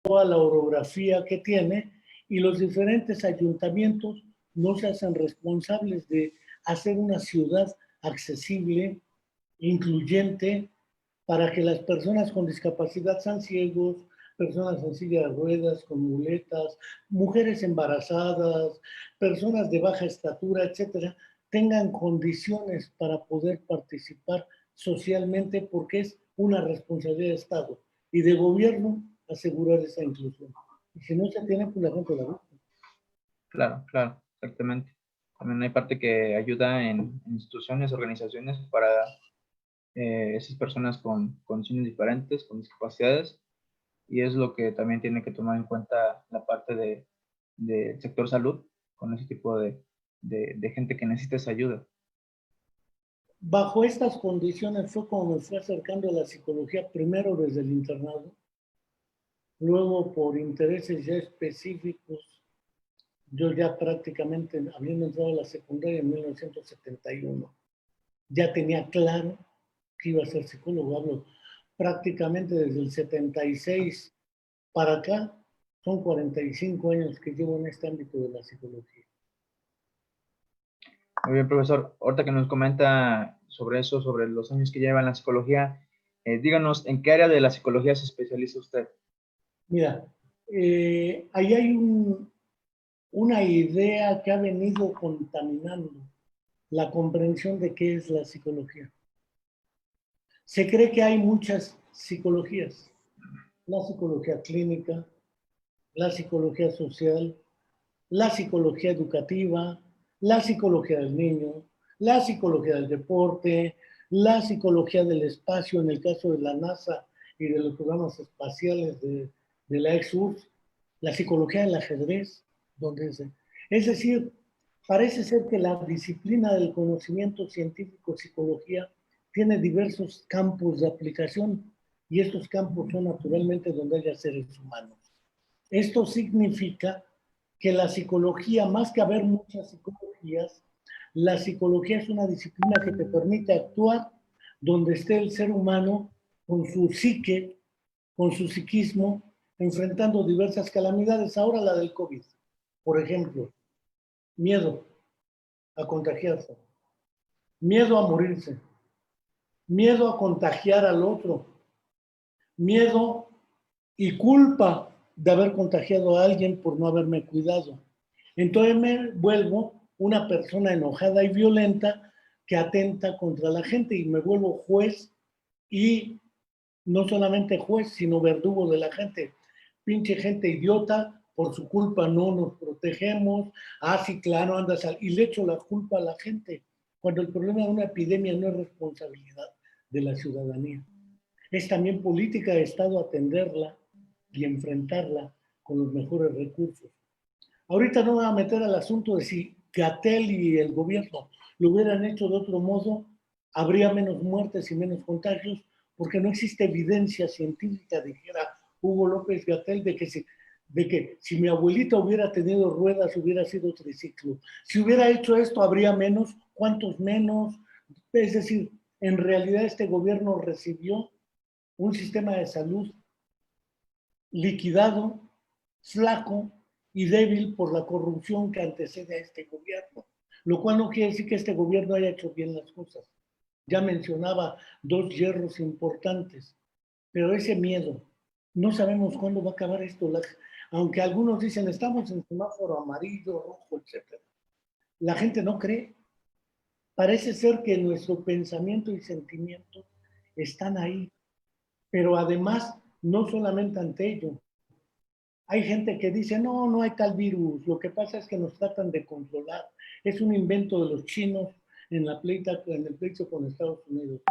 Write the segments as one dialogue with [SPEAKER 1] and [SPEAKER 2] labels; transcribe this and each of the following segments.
[SPEAKER 1] toda la orografía que tiene, y los diferentes ayuntamientos no se hacen responsables de hacer una ciudad accesible, incluyente, para que las personas con discapacidad, sean ciegos, personas en silla de ruedas, con muletas, mujeres embarazadas, personas de baja estatura, etcétera, tengan condiciones para poder participar socialmente, porque es una responsabilidad de Estado y de gobierno asegurar esa inclusión. Y si no se tiene, pues la gente la busca.
[SPEAKER 2] Claro, claro, exactamente. También hay parte que ayuda en instituciones, organizaciones para esas personas con condiciones diferentes, con discapacidades, y es lo que también tiene que tomar en cuenta la parte del sector salud, con ese tipo de gente que necesita esa ayuda.
[SPEAKER 1] Bajo estas condiciones fue como me fui acercando a la psicología, primero desde el internado, luego por intereses ya específicos. Yo ya prácticamente, habiendo entrado a la secundaria en 1971, ya tenía claro que iba a ser psicólogo. Hablo prácticamente desde el 76 para acá, son 45 años que llevo en este ámbito de la psicología.
[SPEAKER 2] Muy bien, profesor. Ahorita que nos comenta sobre eso, sobre los años que lleva en la psicología, díganos, ¿en qué área de la psicología se especializa usted?
[SPEAKER 1] Mira, ahí hay una idea que ha venido contaminando la comprensión de qué es la psicología. Se cree que hay muchas psicologías: la psicología clínica, la psicología social, la psicología educativa, la psicología del niño, la psicología del deporte, la psicología del espacio, en el caso de la NASA y de los programas espaciales de la ex-URSS, la psicología del ajedrez, donde es decir, parece ser que la disciplina del conocimiento científico, psicología, tiene diversos campos de aplicación, y estos campos son naturalmente donde haya seres humanos. Esto significa que la psicología, más que haber muchas psicologías, la psicología es una disciplina que te permite actuar donde esté el ser humano con su psique, con su psiquismo, enfrentando diversas calamidades. Ahora la del COVID, por ejemplo, miedo a contagiarse, miedo a morirse, miedo a contagiar al otro, miedo y culpa de haber contagiado a alguien por no haberme cuidado. Entonces me vuelvo una persona enojada y violenta que atenta contra la gente, y me vuelvo juez, y no solamente juez, sino verdugo de la gente. Pinche gente idiota, por su culpa no nos protegemos. Ah, sí, claro, andas y le echo la culpa a la gente, cuando el problema de una epidemia no es responsabilidad de la ciudadanía. Es también política de Estado atenderla y enfrentarla con los mejores recursos. Ahorita no me voy a meter al asunto de si Gatell y el gobierno lo hubieran hecho de otro modo, habría menos muertes y menos contagios, porque no existe evidencia científica, dijera Hugo López Gatell, de que si mi abuelita hubiera tenido ruedas hubiera sido triciclo. Si hubiera hecho esto habría menos. ¿Cuántos menos? Es decir, en realidad este gobierno recibió un sistema de salud liquidado, flaco y débil por la corrupción que antecede a este gobierno, lo cual no quiere decir que este gobierno haya hecho bien las cosas. Ya mencionaba dos hierros importantes, pero ese miedo, no sabemos cuándo va a acabar esto, aunque algunos dicen estamos en semáforo amarillo, rojo, etc. La gente no cree. Parece ser que nuestro pensamiento y sentimiento están ahí, pero además, no solamente ante ello. Hay gente que dice, no, no hay tal virus, lo que pasa es que nos tratan de controlar. Es un invento de los chinos en el pleito con Estados Unidos.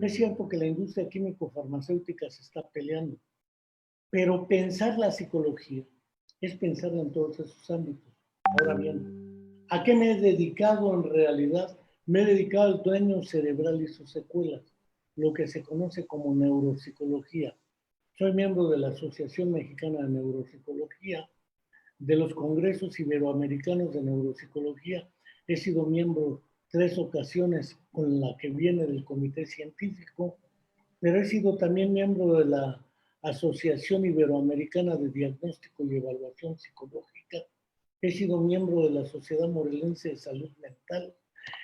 [SPEAKER 1] Es cierto que la industria químico-farmacéutica se está peleando, pero pensar la psicología es pensarla en todos esos ámbitos. Ahora bien, ¿a qué me he dedicado en realidad? Me he dedicado al daño cerebral y sus secuelas, lo que se conoce como neuropsicología. Soy miembro de la Asociación Mexicana de Neuropsicología, de los Congresos Iberoamericanos de Neuropsicología. He sido miembro 3 ocasiones con la que viene del Comité Científico, pero he sido también miembro de la Asociación Iberoamericana de Diagnóstico y Evaluación Psicológica. He sido miembro de la Sociedad Morelense de Salud Mental.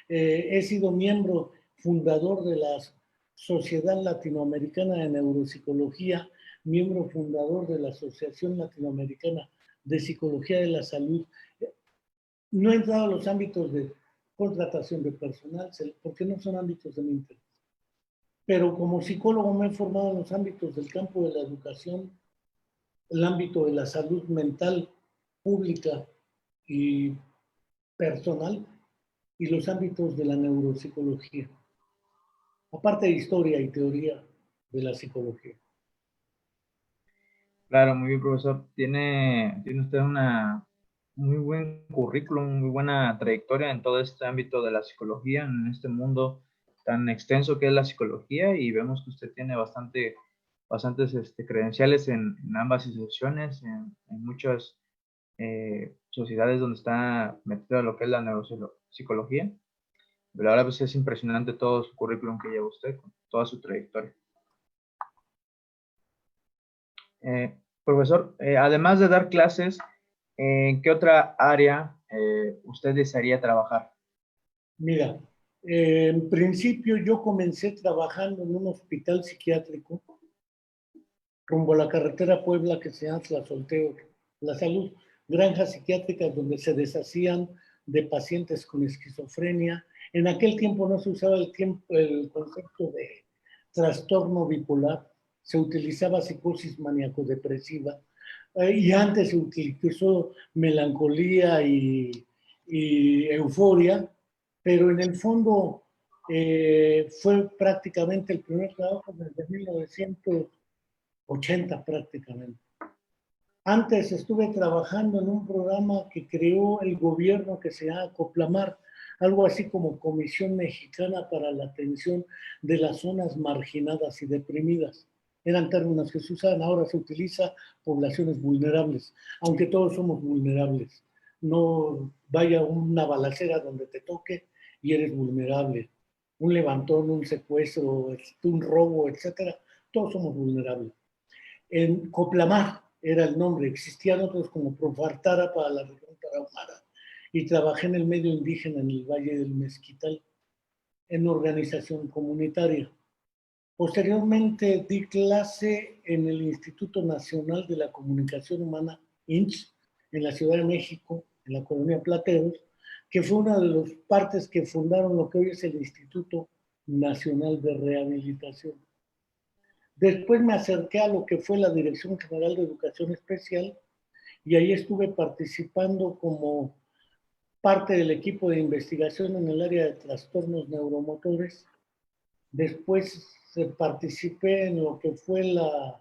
[SPEAKER 1] He sido miembro fundador de la Sociedad Latinoamericana de Neuropsicología, miembro fundador de la Asociación Latinoamericana de Psicología de la Salud. No he entrado a los ámbitos de contratación de personal, porque no son ámbitos de mi interés. Pero como psicólogo me he formado en los ámbitos del campo de la educación, el ámbito de la salud mental pública y personal, y los ámbitos de la neuropsicología. Aparte de historia y teoría de la psicología.
[SPEAKER 2] Claro, muy bien, profesor. Tiene usted una muy buen currículum, muy buena trayectoria en todo este ámbito de la psicología, en este mundo tan extenso que es la psicología, y vemos que usted tiene bastantes credenciales en ambas instituciones, en muchas sociedades donde está metido lo que es la neuropsicología. Pero ahora pues es impresionante todo su currículum que lleva usted, con toda su trayectoria. Profesor, además de dar clases, ¿en qué otra área usted desearía trabajar?
[SPEAKER 1] Mira, en principio yo comencé trabajando en un hospital psiquiátrico rumbo a la carretera Puebla que se llama Tlazolteo, La Salud, granjas psiquiátricas donde se deshacían de pacientes con esquizofrenia. En aquel tiempo no se usaba el concepto de trastorno bipolar, se utilizaba psicosis maníaco-depresiva, y antes se utilizó melancolía y euforia, pero en el fondo fue prácticamente el primer trabajo desde 1980 prácticamente. Antes estuve trabajando en un programa que creó el gobierno que se llama Coplamar, algo así como Comisión Mexicana para la Atención de las Zonas Marginadas y Deprimidas. Eran términos que se usaban, ahora se utiliza poblaciones vulnerables, aunque todos somos vulnerables. No vaya una balacera donde te toque y eres vulnerable. Un levantón, un secuestro, un robo, etcétera, todos somos vulnerables. En Coplamar era el nombre, existían otros como Profartara para la región tarahumara, y trabajé en el medio indígena en el Valle del Mezquital, en organización comunitaria. Posteriormente di clase en el Instituto Nacional de la Comunicación Humana, INCH, en la Ciudad de México, en la colonia Plateros, que fue una de las partes que fundaron lo que hoy es el Instituto Nacional de Rehabilitación. Después me acerqué a lo que fue la Dirección General de Educación Especial y ahí estuve participando como parte del equipo de investigación en el área de trastornos neuromotores. Después participé en lo que fue la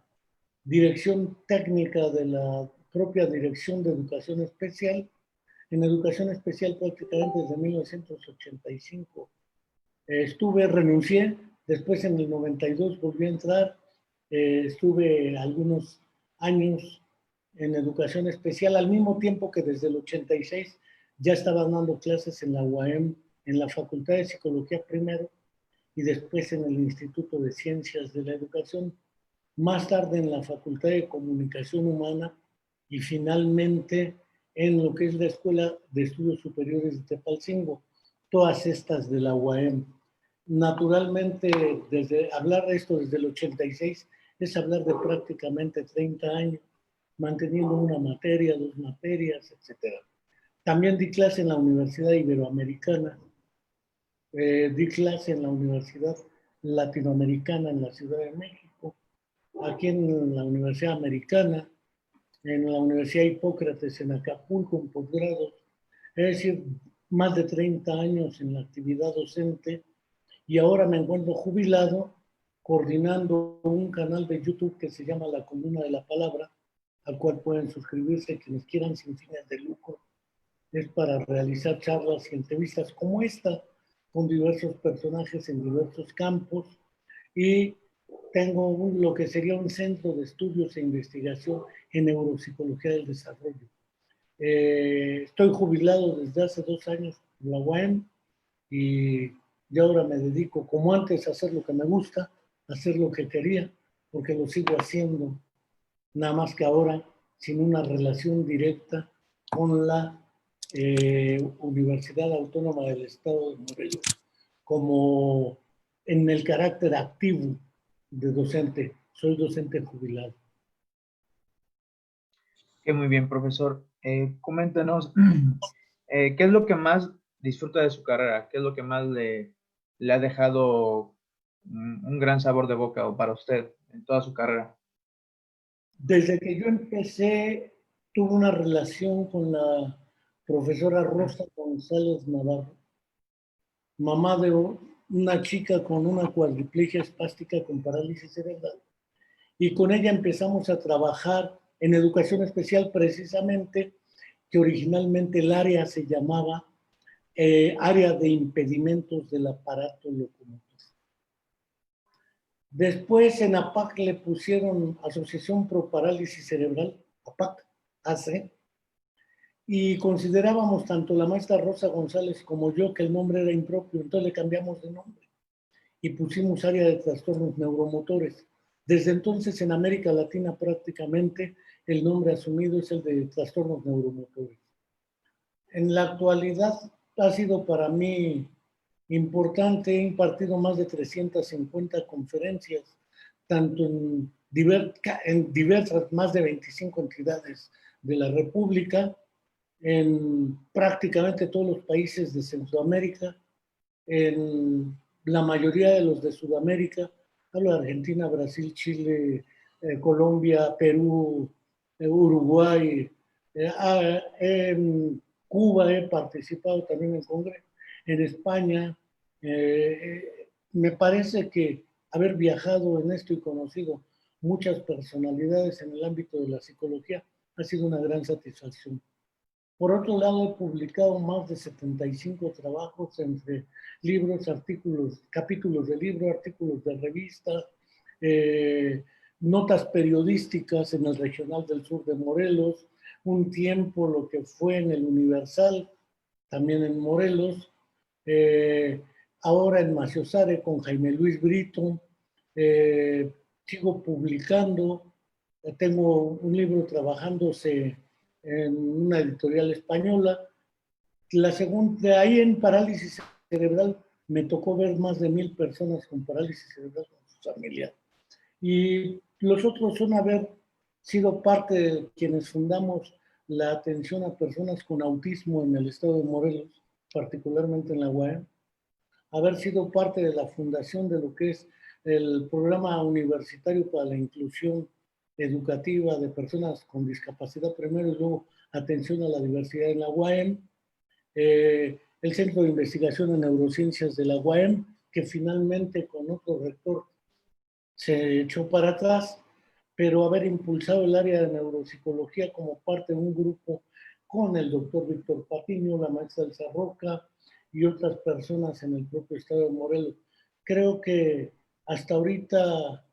[SPEAKER 1] dirección técnica de la propia Dirección de Educación Especial. En Educación Especial prácticamente desde 1985 renuncié, después en el 92 volví a entrar, estuve algunos años en educación especial, al mismo tiempo que desde el 86 ya estaba dando clases en la UAM, en la Facultad de Psicología primero y después en el Instituto de Ciencias de la Educación, más tarde en la Facultad de Comunicación Humana y finalmente en lo que es la Escuela de Estudios Superiores de Tepalcingo, todas estas de la UAM. Naturalmente, desde hablar de esto desde el 86 es hablar de prácticamente 30 años, manteniendo una materia, dos materias, etc. También di clase en la Universidad Iberoamericana, di clase en la Universidad Latinoamericana en la Ciudad de México, aquí en la Universidad Americana, en la Universidad Hipócrates en Acapulco, en posgrados, es decir, más de 30 años en la actividad docente, y ahora me encuentro jubilado coordinando un canal de YouTube que se llama La Columna de la Palabra, al cual pueden suscribirse quienes quieran sin fines de lucro. Es para realizar charlas y entrevistas como esta con diversos personajes en diversos campos, y tengo lo que sería un centro de estudios e investigación en neuropsicología del desarrollo. Estoy jubilado desde hace 2 años en la UAM y ahora me dedico, como antes, a hacer lo que me gusta, a hacer lo que quería, porque lo sigo haciendo, nada más que ahora sin una relación directa con la Universidad Autónoma del Estado de Morelos, como en el carácter activo de docente. Soy docente jubilado.
[SPEAKER 2] Que muy bien, profesor. Coméntenos, ¿qué es lo que más disfruta de su carrera? ¿Qué es lo que más le ha dejado un gran sabor de boca o para usted en toda su carrera?
[SPEAKER 1] Desde que yo empecé, tuve una relación con la profesora Rosa González Navarro, mamá de una chica con una cuadriplegia espástica con parálisis cerebral. Y con ella empezamos a trabajar en educación especial precisamente, que originalmente el área se llamaba área de impedimentos del aparato locomotor. Después en APAC le pusieron Asociación Pro Parálisis Cerebral, APAC, AC, y considerábamos tanto la maestra Rosa González como yo que el nombre era impropio, entonces le cambiamos de nombre y pusimos área de trastornos neuromotores. Desde entonces en América Latina prácticamente el nombre asumido es el de trastornos neuromotores. En la actualidad ha sido para mí importante, he impartido más de 350 conferencias, tanto en diversas, más de 25 entidades de la República, en prácticamente todos los países de Centroamérica, en la mayoría de los de Sudamérica, hablo de Argentina, Brasil, Chile, Colombia, Perú, Uruguay, en Cuba he participado también en Congreso, en España. Me parece que haber viajado en esto y conocido muchas personalidades en el ámbito de la psicología ha sido una gran satisfacción. Por otro lado, he publicado más de 75 trabajos entre libros, artículos, capítulos de libro, artículos de revista, notas periodísticas en el Regional del Sur de Morelos, un tiempo lo que fue en el Universal, también en Morelos, ahora en Maciosare con Jaime Luis Brito, sigo publicando, tengo un libro trabajándose en una editorial española. La segunda, de ahí en parálisis cerebral, me tocó ver más de 1000 personas con parálisis cerebral con sus familias. Y los otros son haber sido parte de quienes fundamos la atención a personas con autismo en el estado de Morelos, particularmente en la UAM, haber sido parte de la fundación de lo que es el programa universitario para la inclusión educativa de personas con discapacidad primero y luego atención a la diversidad en la UAM, el Centro de Investigación en Neurociencias de la UAM, que finalmente con otro rector se echó para atrás, pero haber impulsado el área de neuropsicología como parte de un grupo con el doctor Víctor Patiño, la maestra Elsa Roca y otras personas en el propio estado de Morelos. Creo que hasta ahorita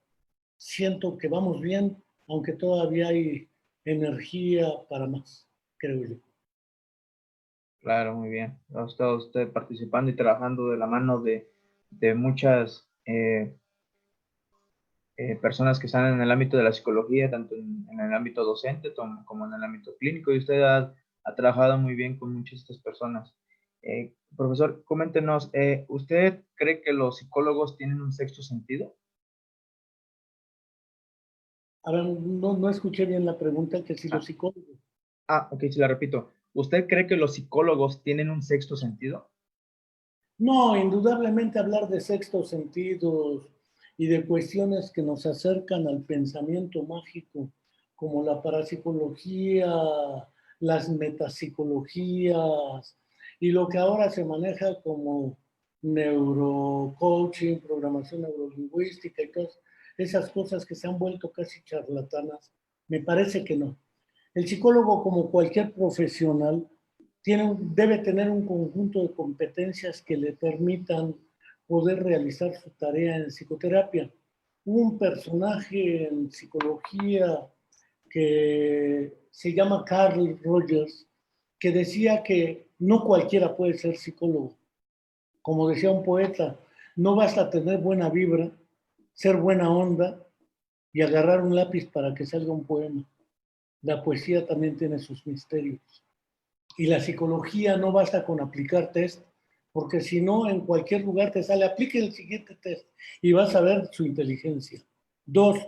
[SPEAKER 1] siento que vamos bien, aunque todavía hay energía para más, creo yo.
[SPEAKER 2] Claro, muy bien. Ha estado usted participando y trabajando de la mano de muchas personas que están en el ámbito de la psicología, tanto en el ámbito docente como en el ámbito clínico, y usted ha trabajado muy bien con muchas de estas personas. Profesor, coméntenos, ¿usted cree que los psicólogos tienen un sexto sentido?
[SPEAKER 1] Ahora, no escuché bien la pregunta, que si los psicólogos.
[SPEAKER 2] Ok, sí la repito. ¿Usted cree que los psicólogos tienen un sexto sentido?
[SPEAKER 1] No, indudablemente hablar de sextos sentidos y de cuestiones que nos acercan al pensamiento mágico, como la parapsicología, las metapsicologías y lo que ahora se maneja como neurocoaching, programación neurolingüística y todas esas cosas que se han vuelto casi charlatanas, me parece que no. El psicólogo, como cualquier profesional, debe tener un conjunto de competencias que le permitan poder realizar su tarea en psicoterapia. Hubo un personaje en psicología que se llama Carl Rogers, que decía que no cualquiera puede ser psicólogo. Como decía un poeta, no basta tener buena vibra, ser buena onda y agarrar un lápiz para que salga un poema. La poesía también tiene sus misterios. Y la psicología no basta con aplicar test, porque si no, en cualquier lugar te sale, aplique el siguiente test y vas a ver su inteligencia. Dos,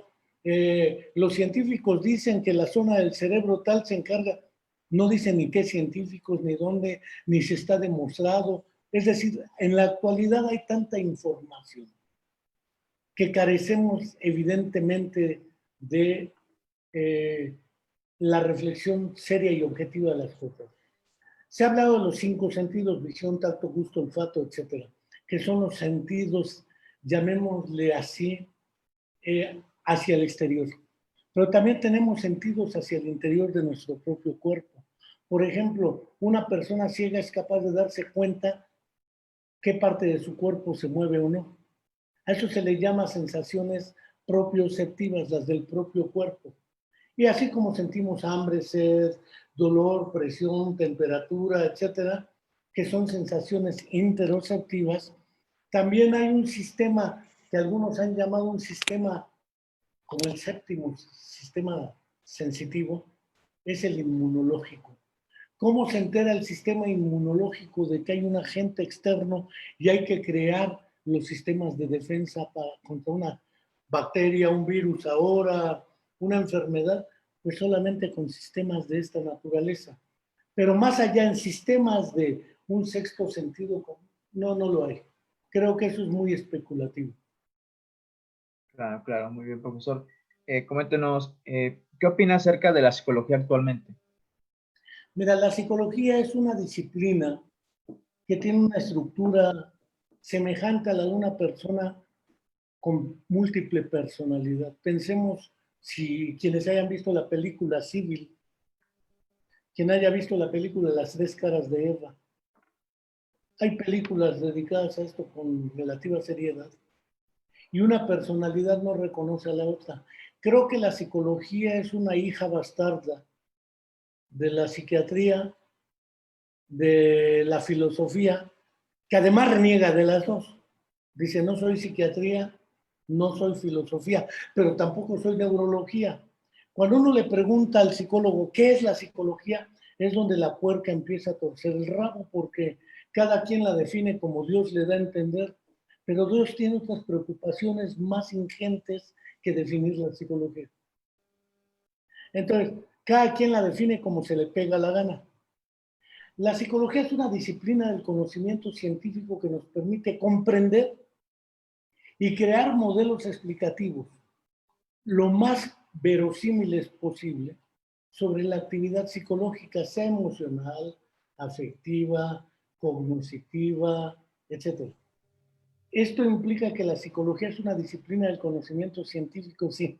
[SPEAKER 1] los científicos dicen que la zona del cerebro tal se encarga, no dicen ni qué científicos, ni dónde, ni si está demostrado. Es decir, en la actualidad hay tanta información que carecemos evidentemente de la reflexión seria y objetiva de las cosas. Se ha hablado de los 5 sentidos, visión, tacto, gusto, olfato, etcétera, que son los sentidos, llamémosle así, hacia el exterior. Pero también tenemos sentidos hacia el interior de nuestro propio cuerpo. Por ejemplo, una persona ciega es capaz de darse cuenta qué parte de su cuerpo se mueve o no. A eso se le llama sensaciones propioceptivas, las del propio cuerpo. Y así como sentimos hambre, sed, dolor, presión, temperatura, etcétera, que son sensaciones interoceptivas, también hay un sistema que algunos han llamado un sistema como el séptimo sistema sensitivo, es el inmunológico. ¿Cómo se entera el sistema inmunológico de que hay un agente externo y hay que crear los sistemas de defensa contra una bacteria, un virus ahora, una enfermedad? Pues solamente con sistemas de esta naturaleza. Pero más allá en sistemas de un sexto sentido, no lo hay. Creo que eso es muy especulativo.
[SPEAKER 2] Claro, claro, muy bien, profesor. Coméntenos, ¿qué opina acerca de la psicología actualmente?
[SPEAKER 1] Mira, la psicología es una disciplina que tiene una estructura semejante a la de una persona con múltiple personalidad. Pensemos, si quienes hayan visto la película Civil, quien haya visto la película Las 3 caras de Eva, hay películas dedicadas a esto con relativa seriedad y una personalidad no reconoce a la otra. Creo que la psicología es una hija bastarda de la psiquiatría, de la filosofía, que además reniega de las dos. Dice, no soy psiquiatría, no soy filosofía, pero tampoco soy neurología. Cuando uno le pregunta al psicólogo qué es la psicología, es donde la puerca empieza a torcer el rabo, porque cada quien la define como Dios le da a entender, pero Dios tiene otras preocupaciones más ingentes que definir la psicología. Entonces, cada quien la define como se le pega la gana. La psicología es una disciplina del conocimiento científico que nos permite comprender y crear modelos explicativos lo más verosímiles posible sobre la actividad psicológica, sea emocional, afectiva, cognitiva, etc. Esto implica que la psicología es una disciplina del conocimiento científico, sí,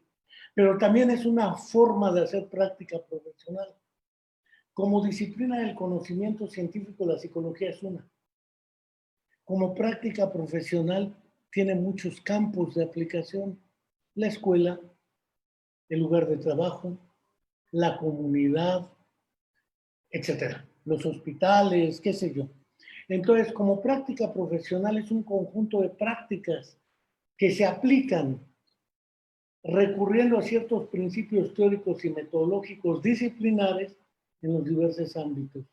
[SPEAKER 1] pero también es una forma de hacer práctica profesional. Como disciplina del conocimiento científico, la psicología es una. Como práctica profesional, tiene muchos campos de aplicación. La escuela, el lugar de trabajo, la comunidad, etcétera. Los hospitales, qué sé yo. Entonces, como práctica profesional es un conjunto de prácticas que se aplican recurriendo a ciertos principios teóricos y metodológicos disciplinares en los diversos ámbitos.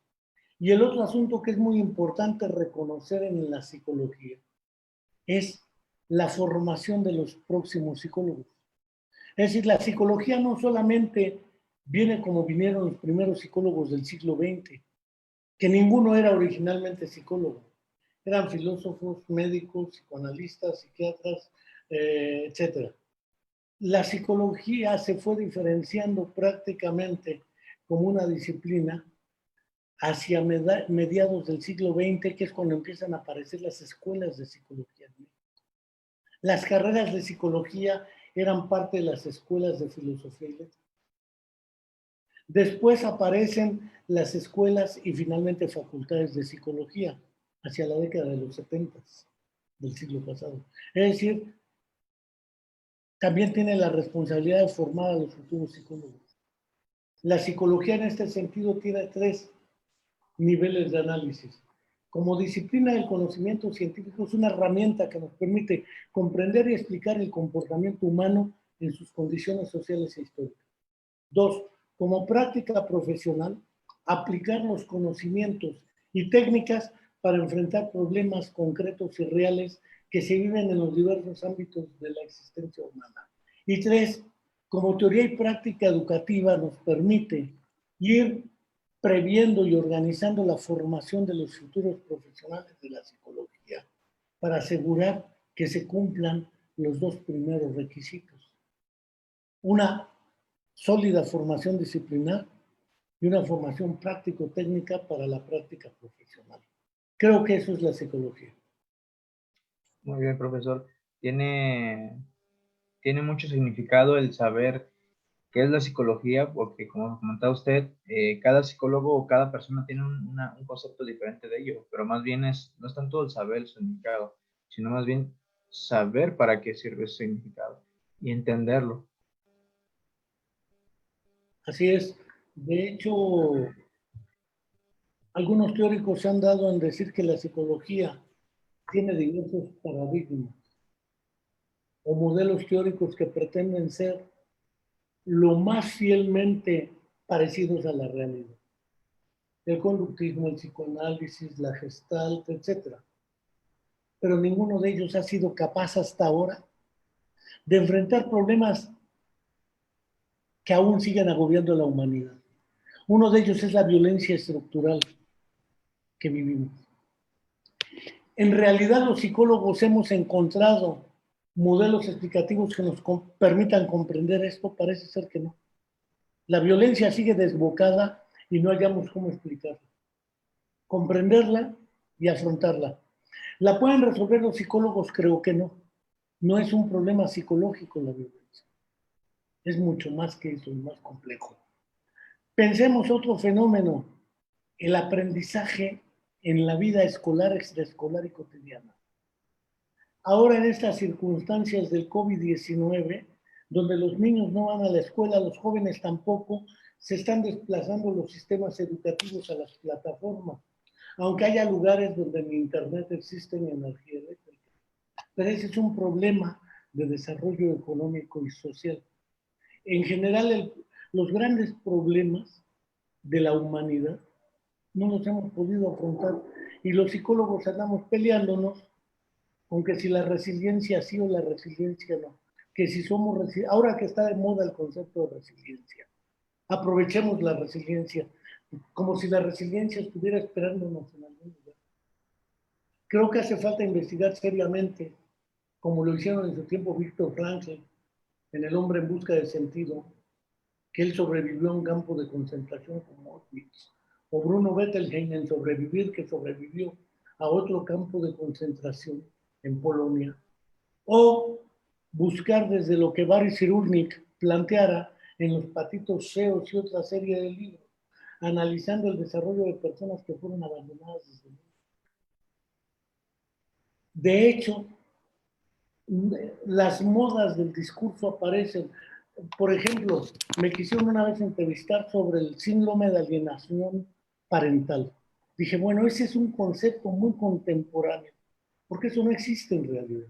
[SPEAKER 1] Y el otro asunto que es muy importante reconocer en la psicología es la formación de los próximos psicólogos. Es decir, la psicología no solamente viene como vinieron los primeros psicólogos del siglo XX, que ninguno era originalmente psicólogo. Eran filósofos, médicos, psicoanalistas, psiquiatras, etc. La psicología se fue diferenciando prácticamente como una disciplina hacia mediados del siglo XX, que es cuando empiezan a aparecer las escuelas de psicología. Las carreras de psicología eran parte de las escuelas de filosofía y letras. Después aparecen las escuelas y finalmente facultades de psicología hacia la década de los 70 del siglo pasado. Es decir, también tiene la responsabilidad de formar a los futuros psicólogos. La psicología en este sentido tiene 3 niveles de análisis. Como disciplina del conocimiento científico es una herramienta que nos permite comprender y explicar el comportamiento humano en sus condiciones sociales e históricas. 2. Como práctica profesional, aplicar los conocimientos y técnicas para enfrentar problemas concretos y reales que se viven en los diversos ámbitos de la existencia humana. Y 3. Como teoría y práctica educativa nos permite ir previendo y organizando la formación de los futuros profesionales de la psicología para asegurar que se cumplan los dos primeros requisitos. Una sólida formación disciplinar y una formación práctico-técnica para la práctica profesional. Creo que eso es la psicología.
[SPEAKER 2] Muy bien, profesor. Tiene mucho significado el saber qué es la psicología, porque como comentaba usted, cada psicólogo o cada persona tiene un concepto diferente de ello, pero más bien no es tanto el saber el significado, sino más bien saber para qué sirve ese significado y entenderlo.
[SPEAKER 1] Así es. De hecho, algunos teóricos se han dado en decir que la psicología tiene diversos paradigmas o modelos teóricos que pretenden ser lo más fielmente parecidos a la realidad. El conductismo, el psicoanálisis, la gestalt, etc. Pero ninguno de ellos ha sido capaz hasta ahora de enfrentar problemas que aún siguen agobiando a la humanidad. Uno de ellos es la violencia estructural que vivimos. En realidad los psicólogos hemos encontrado modelos explicativos que nos permitan comprender esto, parece ser que no. La violencia sigue desbocada y no hallamos cómo explicarla, comprenderla y afrontarla. ¿La pueden resolver los psicólogos? Creo que no. No es un problema psicológico la violencia. Es mucho más que eso, es más complejo. Pensemos otro fenómeno, el aprendizaje en la vida escolar, extraescolar y cotidiana. Ahora en estas circunstancias del COVID-19, donde los niños no van a la escuela, los jóvenes tampoco, se están desplazando los sistemas educativos a las plataformas, aunque haya lugares donde en Internet existe energía eléctrica. Pero ese es un problema de desarrollo económico y social. En general, los grandes problemas de la humanidad no los hemos podido afrontar y los psicólogos andamos peleándonos con que si la resiliencia sí o la resiliencia no, que si somos ahora que está de moda el concepto de resiliencia, aprovechemos la resiliencia como si la resiliencia estuviera esperándonos en algún lugar. Creo que hace falta investigar seriamente, como lo hicieron en su tiempo Víctor Frankl en El hombre en busca de sentido, que él sobrevivió a un campo de concentración como Auschwitz, o Bruno Bettelheim en Sobrevivir, que sobrevivió a otro campo de concentración en Polonia, o buscar desde lo que Barry Cyrulnik planteara en Los patitos feos y otra serie de libros, analizando el desarrollo de personas que fueron abandonadas desde niños. De hecho, las modas del discurso aparecen. Por ejemplo, me quisieron una vez entrevistar sobre el síndrome de alienación parental. Dije, bueno, ese es un concepto muy contemporáneo, porque eso no existe en realidad.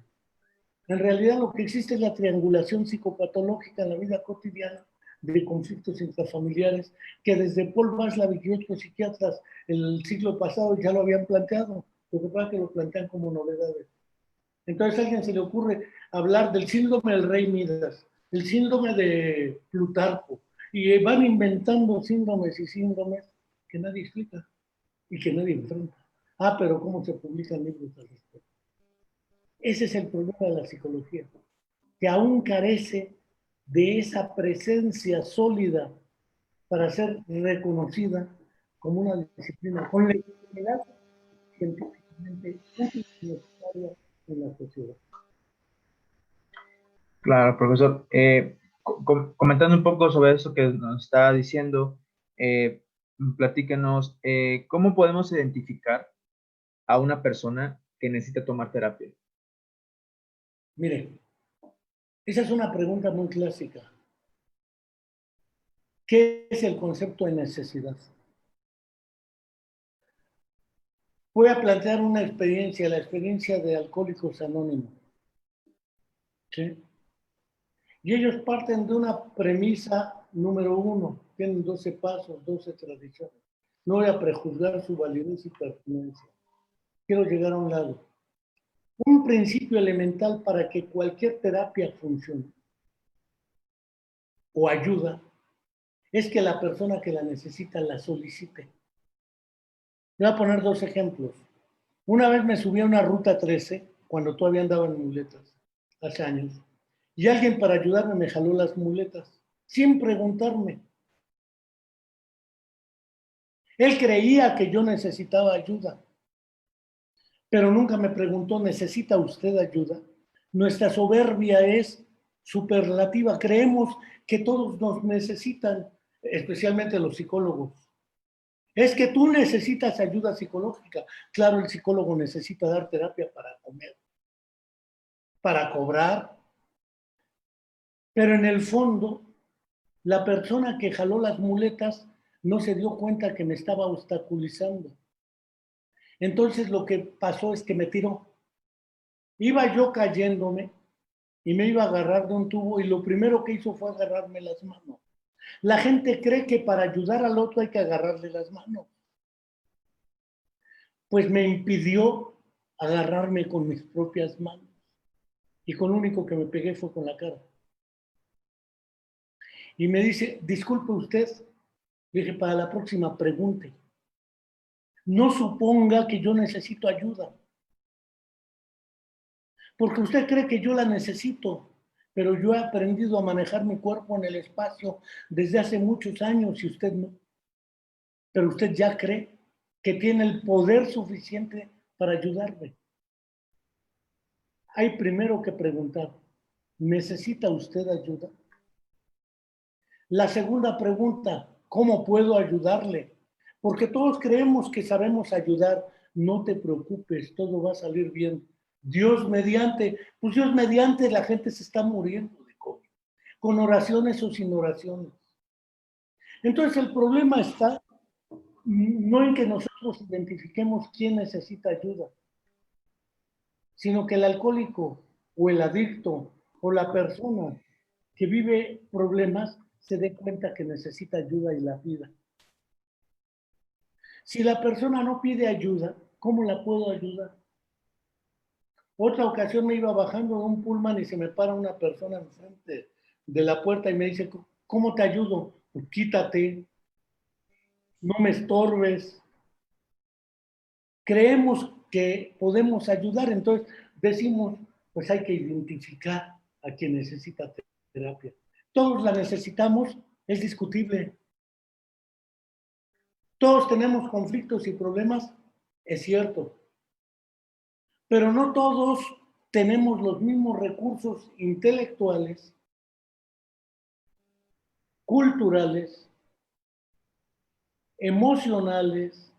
[SPEAKER 1] En realidad lo que existe es la triangulación psicopatológica en la vida cotidiana de conflictos intrafamiliares que desde Paul Václavic y otros psiquiatras el siglo pasado ya lo habían planteado. Lo que pasa es que lo plantean como novedades. Entonces a alguien se le ocurre hablar del síndrome del rey Midas, el síndrome de Plutarco, y van inventando síndromes y síndromes que nadie explica y que nadie enfrenta. Ah, pero ¿cómo se publican libros al respecto? Ese es el problema de la psicología, que aún carece de esa presencia sólida para ser reconocida como una disciplina con legitimidad científicamente útil y necesaria en la sociedad.
[SPEAKER 2] Claro, profesor. Comentando un poco sobre eso que nos está diciendo, platíquenos, ¿cómo podemos identificar a una persona que necesita tomar terapia?
[SPEAKER 1] Mire, esa es una pregunta muy clásica. ¿Qué es el concepto de necesidad? Voy a plantear una experiencia, la experiencia de Alcohólicos Anónimos. ¿Sí? Y ellos parten de una premisa número 1. Tienen 12 pasos, 12 tradiciones. No voy a prejuzgar su validez y pertinencia. Quiero llegar a un lado. Un principio elemental para que cualquier terapia funcione o ayuda es que la persona que la necesita la solicite. Voy a poner 2 ejemplos. Una vez me subí a una ruta 13, cuando todavía andaba en muletas, hace años, y alguien para ayudarme me jaló las muletas, sin preguntarme. Él creía que yo necesitaba ayuda, pero nunca me preguntó, ¿necesita usted ayuda? Nuestra soberbia es superlativa. Creemos que todos nos necesitan, especialmente los psicólogos. Es que tú necesitas ayuda psicológica. Claro, el psicólogo necesita dar terapia para comer, para cobrar, pero en el fondo, la persona que jaló las muletas no se dio cuenta que me estaba obstaculizando. Entonces lo que pasó es que me tiró. Iba yo cayéndome y me iba a agarrar de un tubo y lo primero que hizo fue agarrarme las manos. La gente cree que para ayudar al otro hay que agarrarle las manos. Pues me impidió agarrarme con mis propias manos. Y con lo único que me pegué fue con la cara. Y me dice, disculpe usted. Le dije, para la próxima pregunte. No suponga que yo necesito ayuda. Porque usted cree que yo la necesito, pero yo he aprendido a manejar mi cuerpo en el espacio desde hace muchos años y usted no. Pero usted ya cree que tiene el poder suficiente para ayudarme. Hay primero que preguntar, ¿necesita usted ayuda? La segunda pregunta, ¿cómo puedo ayudarle? Porque todos creemos que sabemos ayudar. No te preocupes, todo va a salir bien. Dios mediante, pues Dios mediante la gente se está muriendo de COVID, con oraciones o sin oraciones. Entonces el problema está no en que nosotros identifiquemos quién necesita ayuda, sino que el alcohólico o el adicto o la persona que vive problemas se dé cuenta que necesita ayuda y la pida. Si la persona no pide ayuda, ¿cómo la puedo ayudar? Otra ocasión me iba bajando de un pullman y se me para una persona enfrente de la puerta y me dice, ¿cómo te ayudo? Pues quítate, no me estorbes. Creemos que podemos ayudar, entonces decimos, pues hay que identificar a quien necesita terapia. Todos la necesitamos, es discutible. Todos tenemos conflictos y problemas, es cierto. Pero no todos tenemos los mismos recursos intelectuales, culturales, emocionales,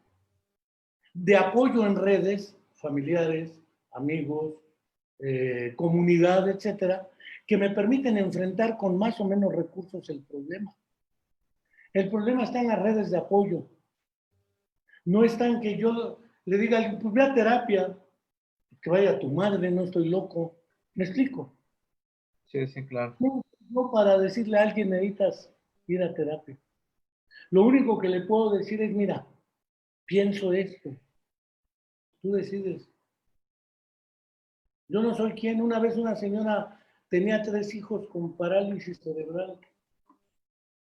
[SPEAKER 1] de apoyo en redes, familiares, amigos, comunidad, etcétera, que me permiten enfrentar con más o menos recursos el problema. El problema está en las redes de apoyo. No está en que yo le diga, pues ve a terapia, que vaya a tu madre, no estoy loco. ¿Me explico?
[SPEAKER 2] Sí, sí, claro.
[SPEAKER 1] No para decirle a alguien necesitas ir a terapia. Lo único que le puedo decir es, mira, pienso esto. Tú decides. Yo no soy quien. Una vez una señora tenía 3 hijos con parálisis cerebral.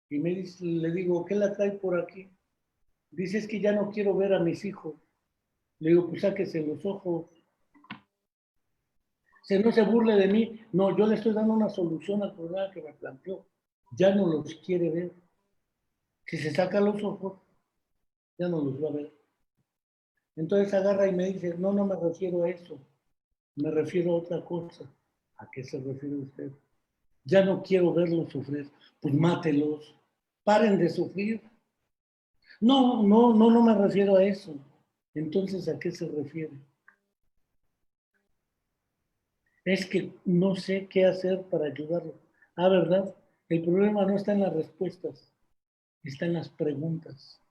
[SPEAKER 1] Y le digo, ¿qué la trae por aquí? Dice, es que ya no quiero ver a mis hijos. Le digo, pues sáquese los ojos. No se burle de mí. No, yo le estoy dando una solución al problema que me planteó. Ya no los quiere ver. Si se saca los ojos, ya no los va a ver. Entonces agarra y me dice, no, no me refiero a eso. Me refiero a otra cosa. ¿A qué se refiere usted? Ya no quiero verlos sufrir. Pues mátelos. Paren de sufrir. No, no, no, no me refiero a eso. Entonces, ¿a qué se refiere? Es que no sé qué hacer para ayudarlo. Ah, ¿verdad? El problema no está en las respuestas, está en las preguntas.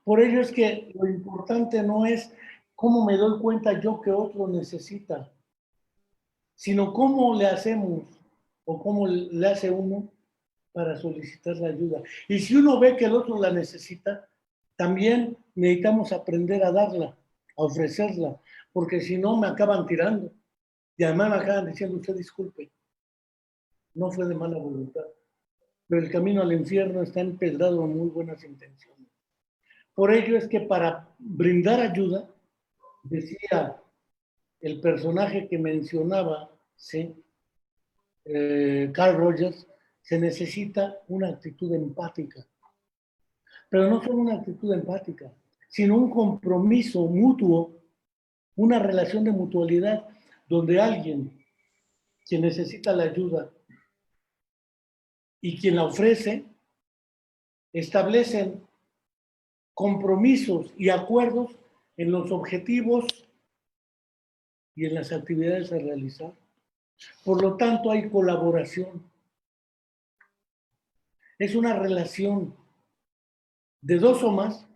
[SPEAKER 1] Por ello es que lo importante no es cómo me doy cuenta yo que otro necesita, sino cómo le hacemos o cómo le hace uno para solicitar la ayuda. Y si uno ve que el otro la necesita, también necesitamos aprender a darla, a ofrecerla, porque si no me acaban tirando. Y además me acaban diciendo, usted disculpe, no fue de mala voluntad, pero el camino al infierno está empedrado en muy buenas intenciones. Por ello es que para brindar ayuda, decía el personaje que mencionaba, ¿sí? Carl Rogers, se necesita una actitud empática. Pero no solo una actitud empática, sino un compromiso mutuo, una relación de mutualidad, donde alguien que necesita la ayuda y quien la ofrece, establecen compromisos y acuerdos en los objetivos y en las actividades a realizar. Por lo tanto, hay colaboración. Es una relación de dos o más,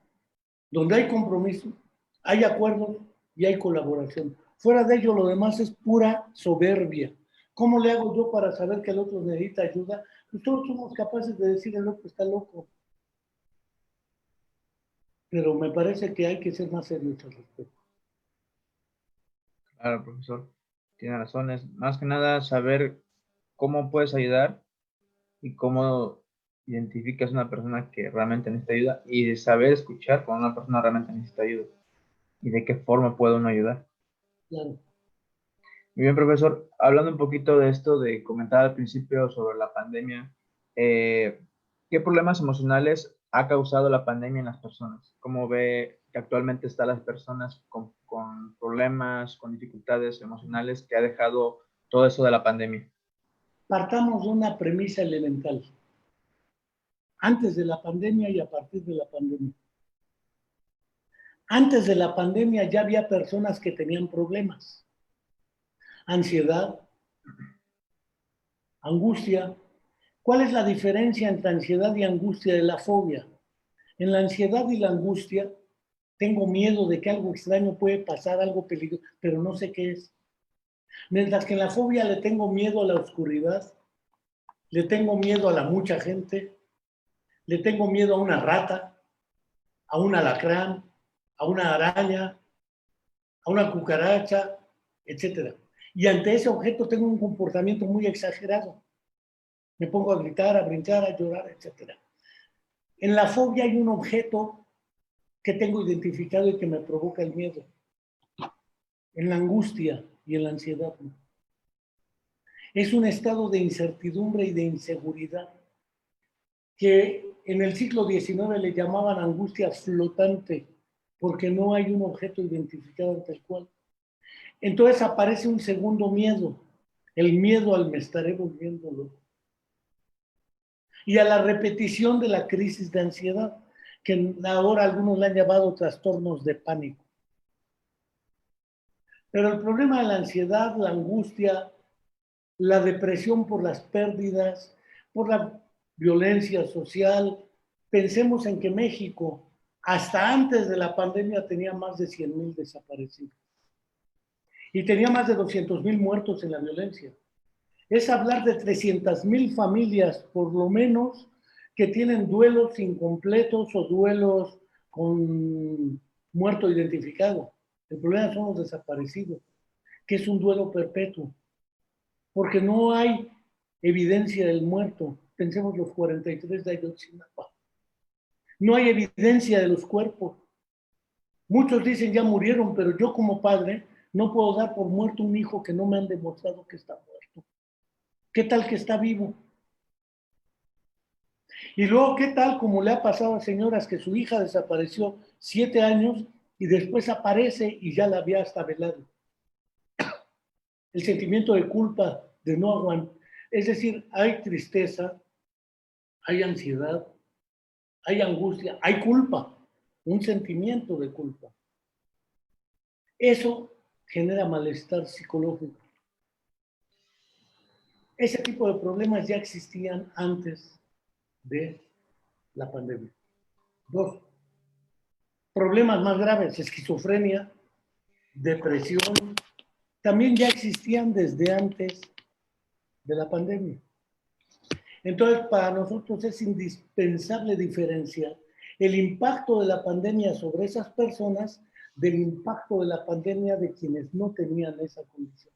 [SPEAKER 1] donde hay compromiso, hay acuerdos y hay colaboración. Fuera de ello, lo demás es pura soberbia. ¿Cómo le hago yo para saber que el otro necesita ayuda? Pues todos somos capaces de decir el otro está loco. Pero me parece que hay que ser más serios al respecto.
[SPEAKER 2] Claro, profesor, tiene razón. Es más que nada saber cómo puedes ayudar y cómo identificas a una persona que realmente necesita ayuda y de saber escuchar cuando una persona realmente necesita ayuda y de qué forma puede uno ayudar.
[SPEAKER 1] Claro.
[SPEAKER 2] Muy bien, profesor. Hablando un poquito de esto de comentar al principio sobre la pandemia, ¿qué problemas emocionales ha causado la pandemia en las personas? ¿Cómo ve que actualmente están las personas con problemas, con dificultades emocionales que ha dejado todo eso de la pandemia?
[SPEAKER 1] Partamos de una premisa elemental. Antes de la pandemia y a partir de la pandemia. Antes de la pandemia ya había personas que tenían problemas. Ansiedad, angustia. ¿Cuál es la diferencia entre ansiedad y angustia de la fobia? En la ansiedad y la angustia tengo miedo de que algo extraño puede pasar, algo peligroso, pero no sé qué es. Mientras que en la fobia le tengo miedo a la oscuridad, le tengo miedo a la mucha gente, le tengo miedo a una rata, a un alacrán, a una araña, a una cucaracha, etc. Y ante ese objeto tengo un comportamiento muy exagerado. Me pongo a gritar, a brincar, a llorar, etc. En la fobia hay un objeto que tengo identificado y que me provoca el miedo. En la angustia y en la ansiedad. Es un estado de incertidumbre y de inseguridad que en el siglo XIX le llamaban angustia flotante, porque no hay un objeto identificado ante el cual. Entonces aparece un segundo miedo, el miedo al me estaré volviendo loco. Y a la repetición de la crisis de ansiedad, que ahora algunos le han llamado trastornos de pánico. Pero el problema de la ansiedad, la angustia, la depresión por las pérdidas, por la violencia social, pensemos en que México, hasta antes de la pandemia, tenía más de 100,000 desaparecidos. Y tenía más de 200,000 muertos en la violencia. Es hablar de 300,000 familias, por lo menos, que tienen duelos incompletos o duelos con muerto identificado. El problema son los desaparecidos, que es un duelo perpetuo, porque no hay evidencia del muerto. Pensemos los 43 de Ayotzinapa. No hay evidencia de los cuerpos. Muchos dicen ya murieron, pero yo como padre no puedo dar por muerto un hijo que no me han demostrado que está muerto. ¿Qué tal que está vivo? Y luego, ¿qué tal como le ha pasado a señoras que su hija desapareció 7 años y después aparece y ya la había hasta velado? El sentimiento de culpa, de no aguantar. Es decir, hay tristeza, hay ansiedad, hay angustia, hay culpa, un sentimiento de culpa. Eso genera malestar psicológico. Ese tipo de problemas ya existían antes de la pandemia. 2, problemas más graves, esquizofrenia, depresión, también ya existían desde antes de la pandemia. Entonces, para nosotros es indispensable diferenciar el impacto de la pandemia sobre esas personas del impacto de la pandemia de quienes no tenían esa condición.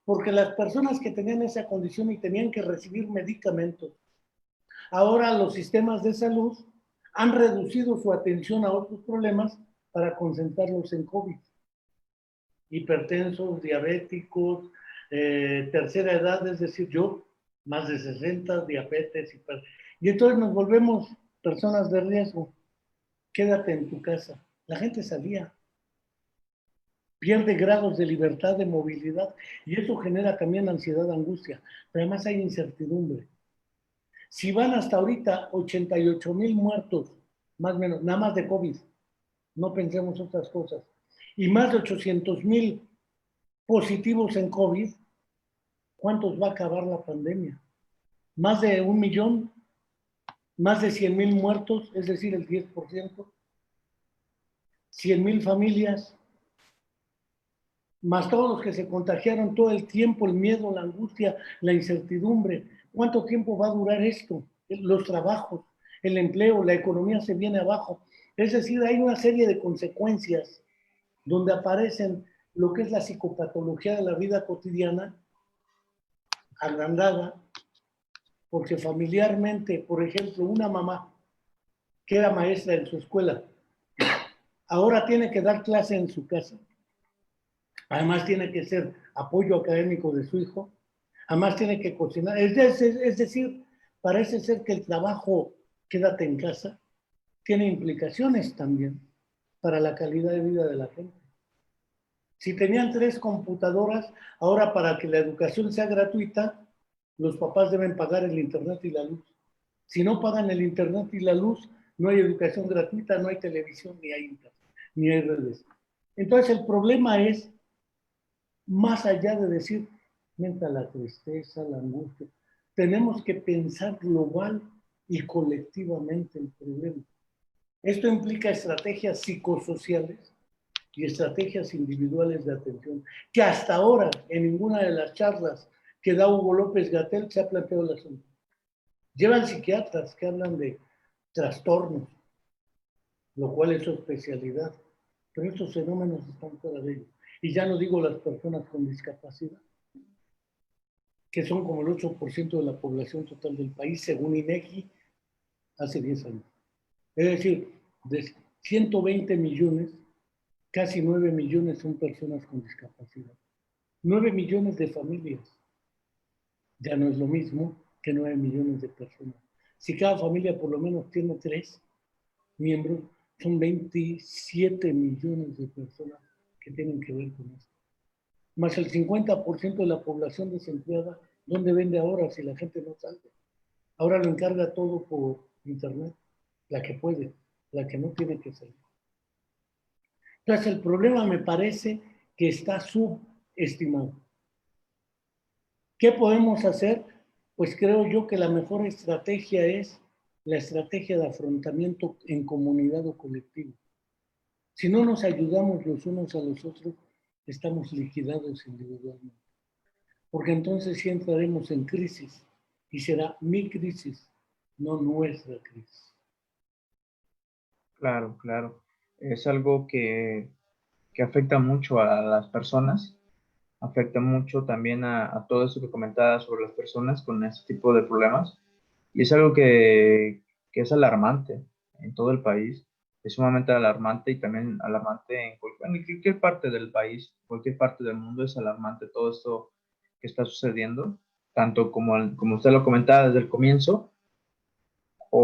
[SPEAKER 1] Porque las personas que tenían esa condición y tenían que recibir medicamentos, ahora los sistemas de salud han reducido su atención a otros problemas para concentrarlos en COVID. Hipertensos, diabéticos, tercera edad, es decir, yo, más de 60, diabetes, y entonces nos volvemos personas de riesgo. Quédate en tu casa. La gente salía, pierde grados de libertad, de movilidad, y eso genera también ansiedad, angustia, pero además hay incertidumbre. Si van hasta ahorita 88,000 muertos, más o menos, nada más de COVID, no pensemos otras cosas, y más de 800,000 positivos en COVID, ¿cuántos va a acabar la pandemia? Más de 1,000,000, más de 100,000 muertos, es decir, el 10%, 100,000 familias, más todos los que se contagiaron todo el tiempo, el miedo, la angustia, la incertidumbre. ¿Cuánto tiempo va a durar esto? Los trabajos, el empleo, la economía se viene abajo. Es decir, hay una serie de consecuencias donde aparecen lo que es la psicopatología de la vida cotidiana, agrandada, porque familiarmente, por ejemplo, una mamá que era maestra en su escuela, ahora tiene que dar clase en su casa. Además tiene que ser apoyo académico de su hijo, además tiene que cocinar. Es decir, parece ser que el trabajo quédate en casa tiene implicaciones también para la calidad de vida de la gente. Si tenían 3 computadoras, ahora para que la educación sea gratuita, los papás deben pagar el internet y la luz. Si no pagan el internet y la luz, no hay educación gratuita, no hay televisión, ni hay internet, ni hay redes. Entonces el problema es, más allá de decir, mientras la tristeza, la angustia, tenemos que pensar global y colectivamente el problema. Esto implica estrategias psicosociales y estrategias individuales de atención, que hasta ahora en ninguna de las charlas que da Hugo López-Gatell se ha planteado el asunto. Llevan psiquiatras que hablan de trastornos, lo cual es su especialidad, pero estos fenómenos están fuera de ellos. Y ya no digo las personas con discapacidad, que son como el 8% de la población total del país, según INEGI, hace 10 años. Es decir, de 120 millones, casi 9 millones son personas con discapacidad. 9 millones de familias. Ya no es lo mismo que 9 millones de personas. Si cada familia por lo menos tiene 3 miembros, son 27 millones de personas que tienen que ver con esto. Más el 50% de la población desempleada, ¿dónde vende ahora si la gente no sale? Ahora lo encarga todo por internet, la que puede, la que no tiene que salir. Entonces el problema me parece que está subestimado. ¿Qué podemos hacer? Pues creo yo que la mejor estrategia es la estrategia de afrontamiento en comunidad o colectivo. Si no nos ayudamos los unos a los otros, estamos liquidados individualmente. Porque entonces sí entraremos en crisis y será mi crisis, no nuestra crisis.
[SPEAKER 2] Claro, claro. Es algo que afecta mucho a las personas, afecta mucho también a todo eso que comentaba sobre las personas con este tipo de problemas. Y es algo que es alarmante en todo el país, es sumamente alarmante y también alarmante en cualquier parte del país, cualquier parte del mundo es alarmante todo esto que está sucediendo, tanto como usted lo comentaba desde el comienzo,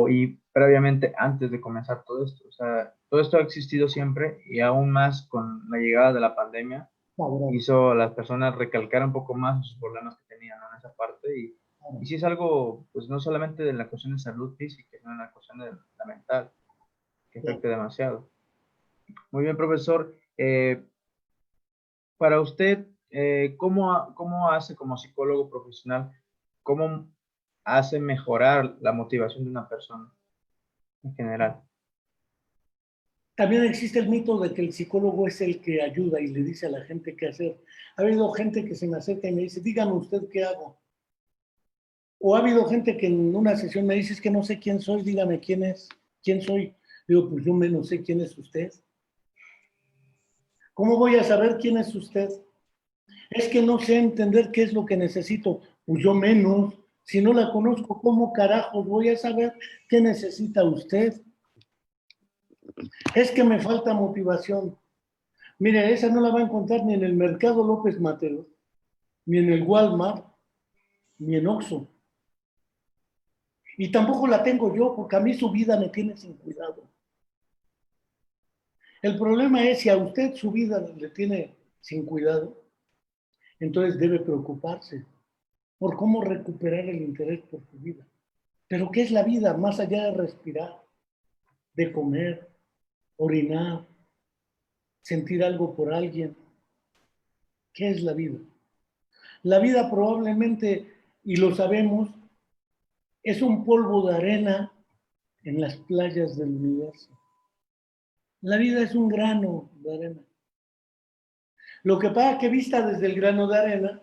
[SPEAKER 2] y previamente antes de comenzar todo esto. O sea, todo esto ha existido siempre y aún más con la llegada de la pandemia hizo a las personas recalcar un poco más sus problemas que tenían, ¿no? En esa parte y sí es algo, pues no solamente de la cuestión de salud física, sino en la cuestión de la mental, que afecta demasiado. Muy bien, profesor. Para usted, ¿cómo hace como psicólogo profesional, cómo hace mejorar la motivación de una persona en general?
[SPEAKER 1] También existe el mito de que el psicólogo es el que ayuda y le dice a la gente qué hacer. Ha habido gente que se me acerca y me dice, dígame usted qué hago. O ha habido gente que en una sesión me dice, es que no sé quién soy, dígame quién soy. Digo, pues yo menos sé quién es usted. ¿Cómo voy a saber quién es usted? Es que no sé entender qué es lo que necesito. Pues yo menos. Si no la conozco, ¿cómo carajos voy a saber qué necesita usted? Es que me falta motivación. Mire, esa no la va a encontrar ni en el Mercado López Mateos, ni en el Walmart, ni en Oxxo. Y tampoco la tengo yo, porque a mí su vida me tiene sin cuidado. El problema es si a usted su vida le tiene sin cuidado, entonces debe preocuparse por cómo recuperar el interés por su vida. Pero ¿qué es la vida más allá de respirar, de comer, orinar, sentir algo por alguien? ¿Qué es la vida? La vida probablemente, y lo sabemos, es un polvo de arena en las playas del universo. La vida es un grano de arena. Lo que pasa es que vista desde el grano de arena,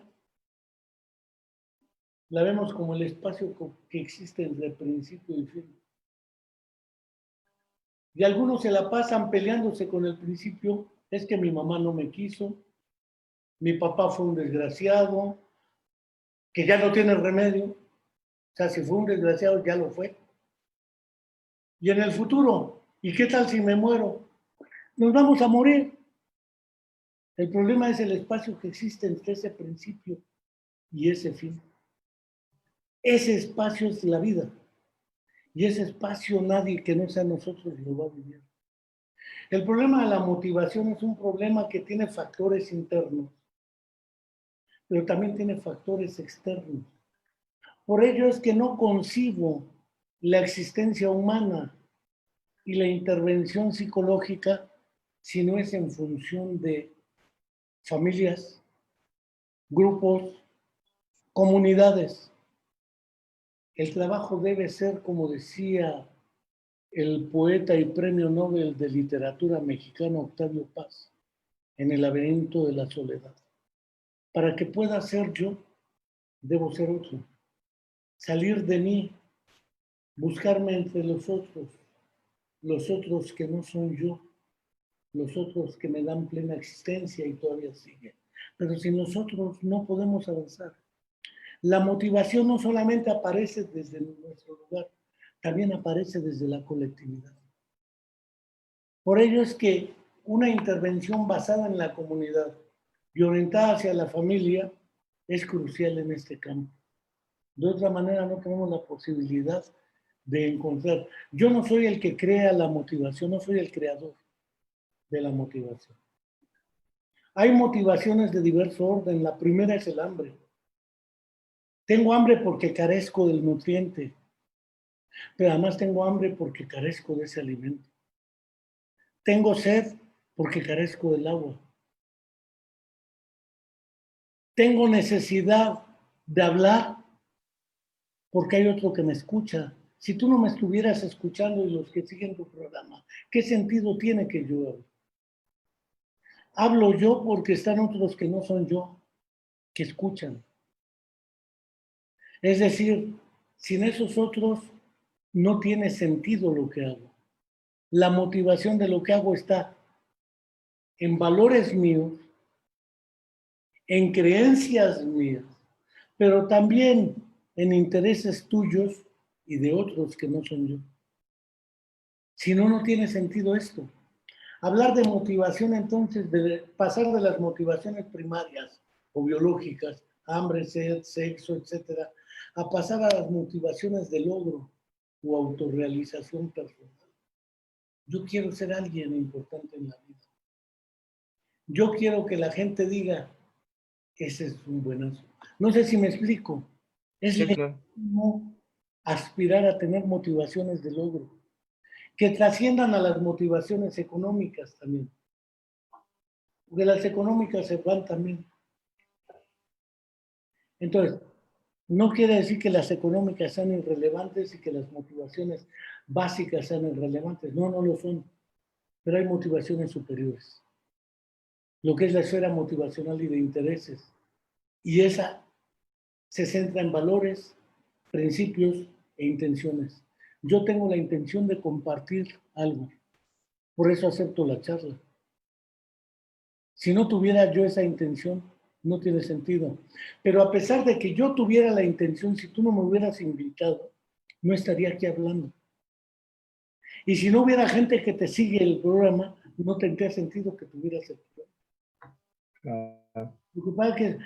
[SPEAKER 1] la vemos como el espacio que existe entre principio y fin. Y algunos se la pasan peleándose con el principio, es que mi mamá no me quiso, mi papá fue un desgraciado, que ya no tiene remedio, o sea, si fue un desgraciado, ya lo fue. Y en el futuro, ¿y qué tal si me muero? Nos vamos a morir. El problema es el espacio que existe entre ese principio y ese fin. Ese espacio es la vida. Y ese espacio nadie que no sea nosotros lo va a vivir. El problema de la motivación es un problema que tiene factores internos, pero también tiene factores externos. Por ello es que no concibo la existencia humana y la intervención psicológica si no es en función de familias, grupos, comunidades. El trabajo debe ser, como decía el poeta y premio Nobel de literatura mexicano Octavio Paz, en El laberinto de la soledad. Para que pueda ser yo, debo ser otro. Salir de mí, buscarme entre los otros que no son yo, los otros que me dan plena existencia y todavía siguen. Pero sin nosotros no podemos avanzar. La motivación no solamente aparece desde nuestro lugar, también aparece desde la colectividad. Por ello es que una intervención basada en la comunidad y orientada hacia la familia es crucial en este campo. De otra manera no tenemos la posibilidad de encontrar. Yo no soy el que crea la motivación, no soy el creador de la motivación. Hay motivaciones de diverso orden. La primera es el hambre. Tengo hambre porque carezco del nutriente, pero además tengo hambre porque carezco de ese alimento. Tengo sed porque carezco del agua. Tengo necesidad de hablar porque hay otro que me escucha. Si tú no me estuvieras escuchando y los que siguen tu programa, ¿qué sentido tiene que yo hable? Hablo yo porque están otros que no son yo, que escuchan. Es decir, sin esos otros no tiene sentido lo que hago. La motivación de lo que hago está en valores míos, en creencias mías, pero también en intereses tuyos y de otros que no son yo. Si no, no tiene sentido esto. Hablar de motivación entonces, de pasar de las motivaciones primarias o biológicas, hambre, sed, sexo, etcétera, a pasar a las motivaciones de logro o autorrealización personal. Yo quiero ser alguien importante en la vida. Yo quiero que la gente diga, ese es un buenazo. No sé si me explico. Es
[SPEAKER 2] Sí, claro.
[SPEAKER 1] legítimo aspirar a tener motivaciones de logro, que trasciendan a las motivaciones económicas también. Porque las económicas se van también. Entonces, no quiere decir que las económicas sean irrelevantes y que las motivaciones básicas sean irrelevantes. No, no lo son. Pero hay motivaciones superiores. Lo que es la esfera motivacional y de intereses. Y esa se centra en valores, principios e intenciones. Yo tengo la intención de compartir algo, por eso acepto la charla. Si no tuviera yo esa intención, no tiene sentido. Pero a pesar de que yo tuviera la intención, si tú no me hubieras invitado, no estaría aquí hablando. Y si no hubiera gente que te sigue el programa, no tendría sentido que tuvieras el programa. Lo que pasa es que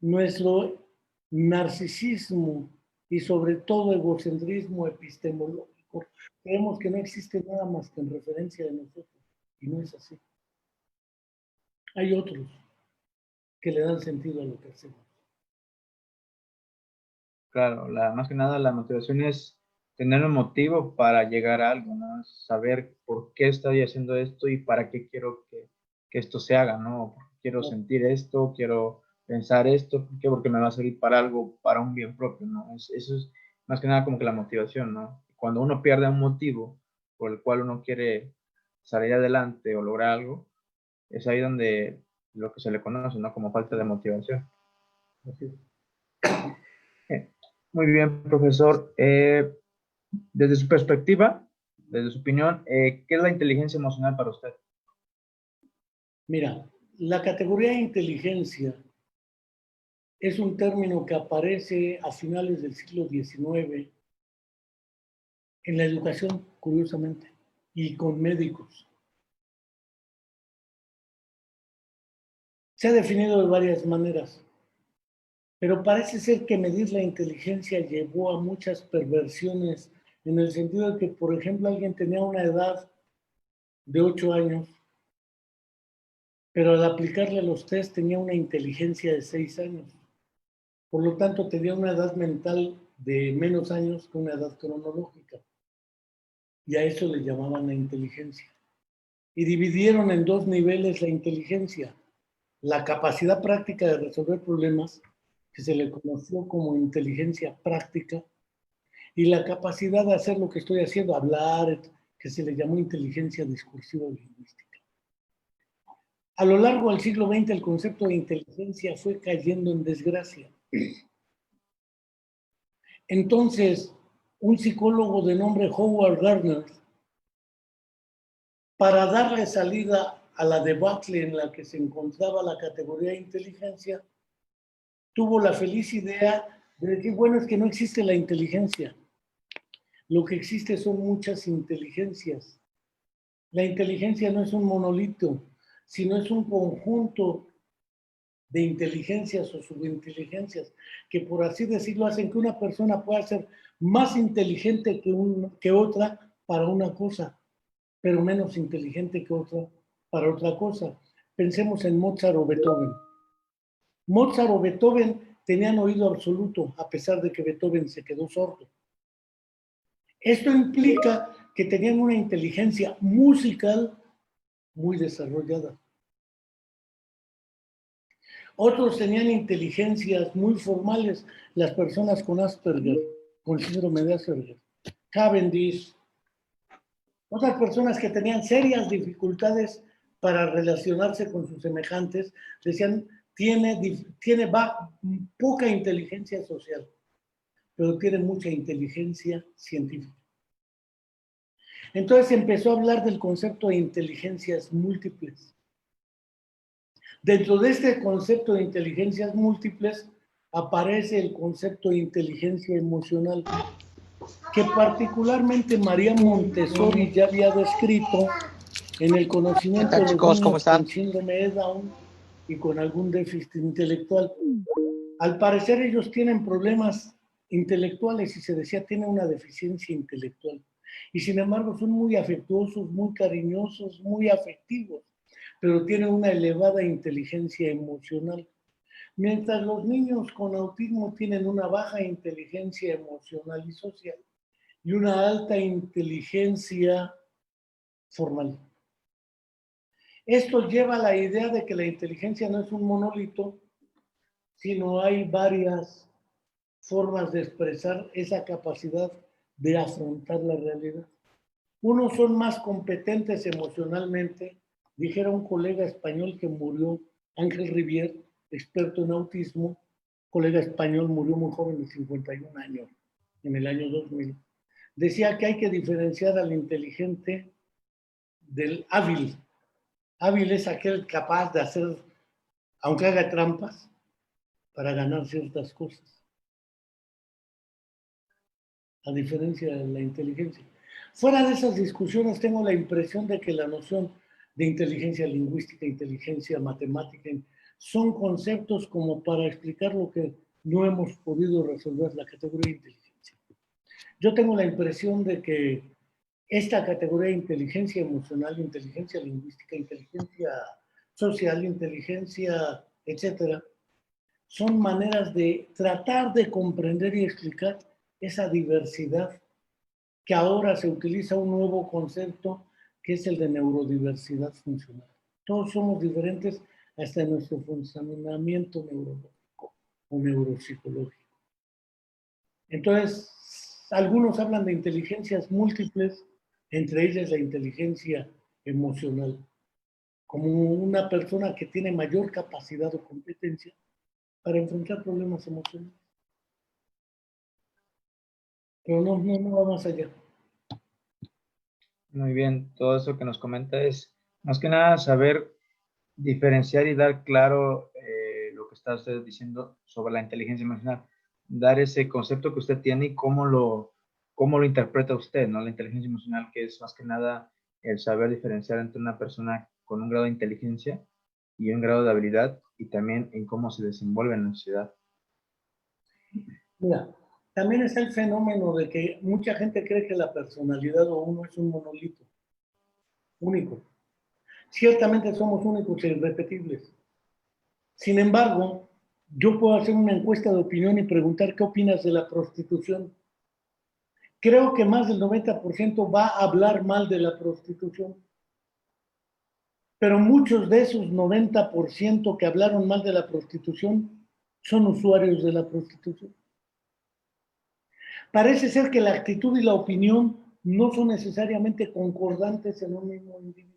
[SPEAKER 1] nuestro narcisismo y sobre todo egocentrismo epistemológico, creemos que no existe nada más que en referencia de nosotros. Y no es así. Hay otros que le dan sentido a lo que hacemos.
[SPEAKER 2] Claro, más que nada la motivación es tener un motivo para llegar a algo, ¿no? Saber por qué estoy haciendo esto y para qué quiero que esto se haga, ¿no? Porque quiero sentir esto, quiero pensar esto, ¿por qué? Porque me va a servir para algo, para un bien propio, ¿no? Eso es más que nada como que la motivación, ¿no? Cuando uno pierde un motivo por el cual uno quiere salir adelante o lograr algo, es ahí donde lo que se le conoce, ¿no? Como falta de motivación.
[SPEAKER 1] Así es.
[SPEAKER 2] Muy bien, profesor. Desde su perspectiva, desde su opinión, ¿qué es la inteligencia emocional para usted?
[SPEAKER 1] Mira, la categoría de inteligencia es un término que aparece a finales del siglo XIX en la educación, curiosamente, y con médicos. Se ha definido de varias maneras, pero parece ser que medir la inteligencia llevó a muchas perversiones, en el sentido de que, por ejemplo, alguien tenía una edad de 8 años, pero al aplicarle los test tenía una inteligencia de 6 años. Por lo tanto, tenía una edad mental de menos años que una edad cronológica. Y a eso le llamaban la inteligencia. Y dividieron en dos niveles la inteligencia. La capacidad práctica de resolver problemas, que se le conoció como inteligencia práctica, y la capacidad de hacer lo que estoy haciendo, hablar, que se le llamó inteligencia discursiva o lingüística. A lo largo del siglo XX el concepto de inteligencia fue cayendo en desgracia. Entonces, un psicólogo de nombre Howard Gardner, para darle salida a la debacle en la que se encontraba la categoría de inteligencia, tuvo la feliz idea de decir, bueno, es que no existe la inteligencia. Lo que existe son muchas inteligencias. La inteligencia no es un monolito, sino es un conjunto de inteligencias o subinteligencias que, por así decirlo, hacen que una persona pueda ser más inteligente que otra para una cosa, pero menos inteligente que otra para otra cosa. Pensemos en Mozart o Beethoven. Mozart o Beethoven tenían oído absoluto, a pesar de que Beethoven se quedó sordo. Esto implica que tenían una inteligencia musical muy desarrollada. Otros tenían inteligencias muy formales, las personas con Asperger, con síndrome de Asperger, Cavendish, otras personas que tenían serias dificultades para relacionarse con sus semejantes, decían, tiene poca inteligencia social, pero tiene mucha inteligencia científica. Entonces empezó a hablar del concepto de inteligencias múltiples. Dentro de este concepto de inteligencias múltiples aparece el concepto de inteligencia emocional, que particularmente María Montessori ya había descrito en el conocimiento de los niños con síndrome de Down y con algún déficit intelectual. Al parecer ellos tienen problemas intelectuales y se decía tienen una deficiencia intelectual. Y sin embargo son muy afectuosos, muy cariñosos, muy afectivos, pero tienen una elevada inteligencia emocional. Mientras los niños con autismo tienen una baja inteligencia emocional y social y una alta inteligencia formal. Esto lleva a la idea de que la inteligencia no es un monolito, sino hay varias formas de expresar esa capacidad de afrontar la realidad. Unos son más competentes emocionalmente, dijera un colega español que murió, Ángel Rivier, experto en autismo, colega español, murió muy joven de 51 años. en el año 2000, decía que hay que diferenciar al inteligente del hábil. Hábil es aquel capaz de hacer, aunque haga trampas, para ganar ciertas cosas, a diferencia de la inteligencia. Fuera de esas discusiones, tengo la impresión de que la noción de inteligencia lingüística, inteligencia matemática, son conceptos como para explicar lo que no hemos podido resolver, la categoría de inteligencia. Yo tengo la impresión de que esta categoría de inteligencia emocional, inteligencia lingüística, inteligencia social, inteligencia, etcétera, son maneras de tratar de comprender y explicar esa diversidad, que ahora se utiliza un nuevo concepto que es el de neurodiversidad funcional. Todos somos diferentes hasta en nuestro funcionamiento neurológico o neuropsicológico. Entonces, algunos hablan de inteligencias múltiples, entre ellas la inteligencia emocional, como una persona que tiene mayor capacidad o competencia para enfrentar problemas emocionales. Pero no va más allá.
[SPEAKER 2] Muy bien, todo eso que nos comenta es más que nada saber diferenciar y dar claro lo que está usted diciendo sobre la inteligencia emocional, dar ese concepto que usted tiene y cómo lo interpreta usted, ¿no? La inteligencia emocional, que es más que nada el saber diferenciar entre una persona con un grado de inteligencia y un grado de habilidad, y también en cómo se desenvuelve en la sociedad.
[SPEAKER 1] Mira, también está el fenómeno de que mucha gente cree que la personalidad o uno es un monolito, único. Ciertamente somos únicos e irrepetibles. Sin embargo, yo puedo hacer una encuesta de opinión y preguntar qué opinas de la prostitución. Creo que más del 90% va a hablar mal de la prostitución. Pero muchos de esos 90% que hablaron mal de la prostitución son usuarios de la prostitución. Parece ser que la actitud y la opinión no son necesariamente concordantes en un mismo individuo.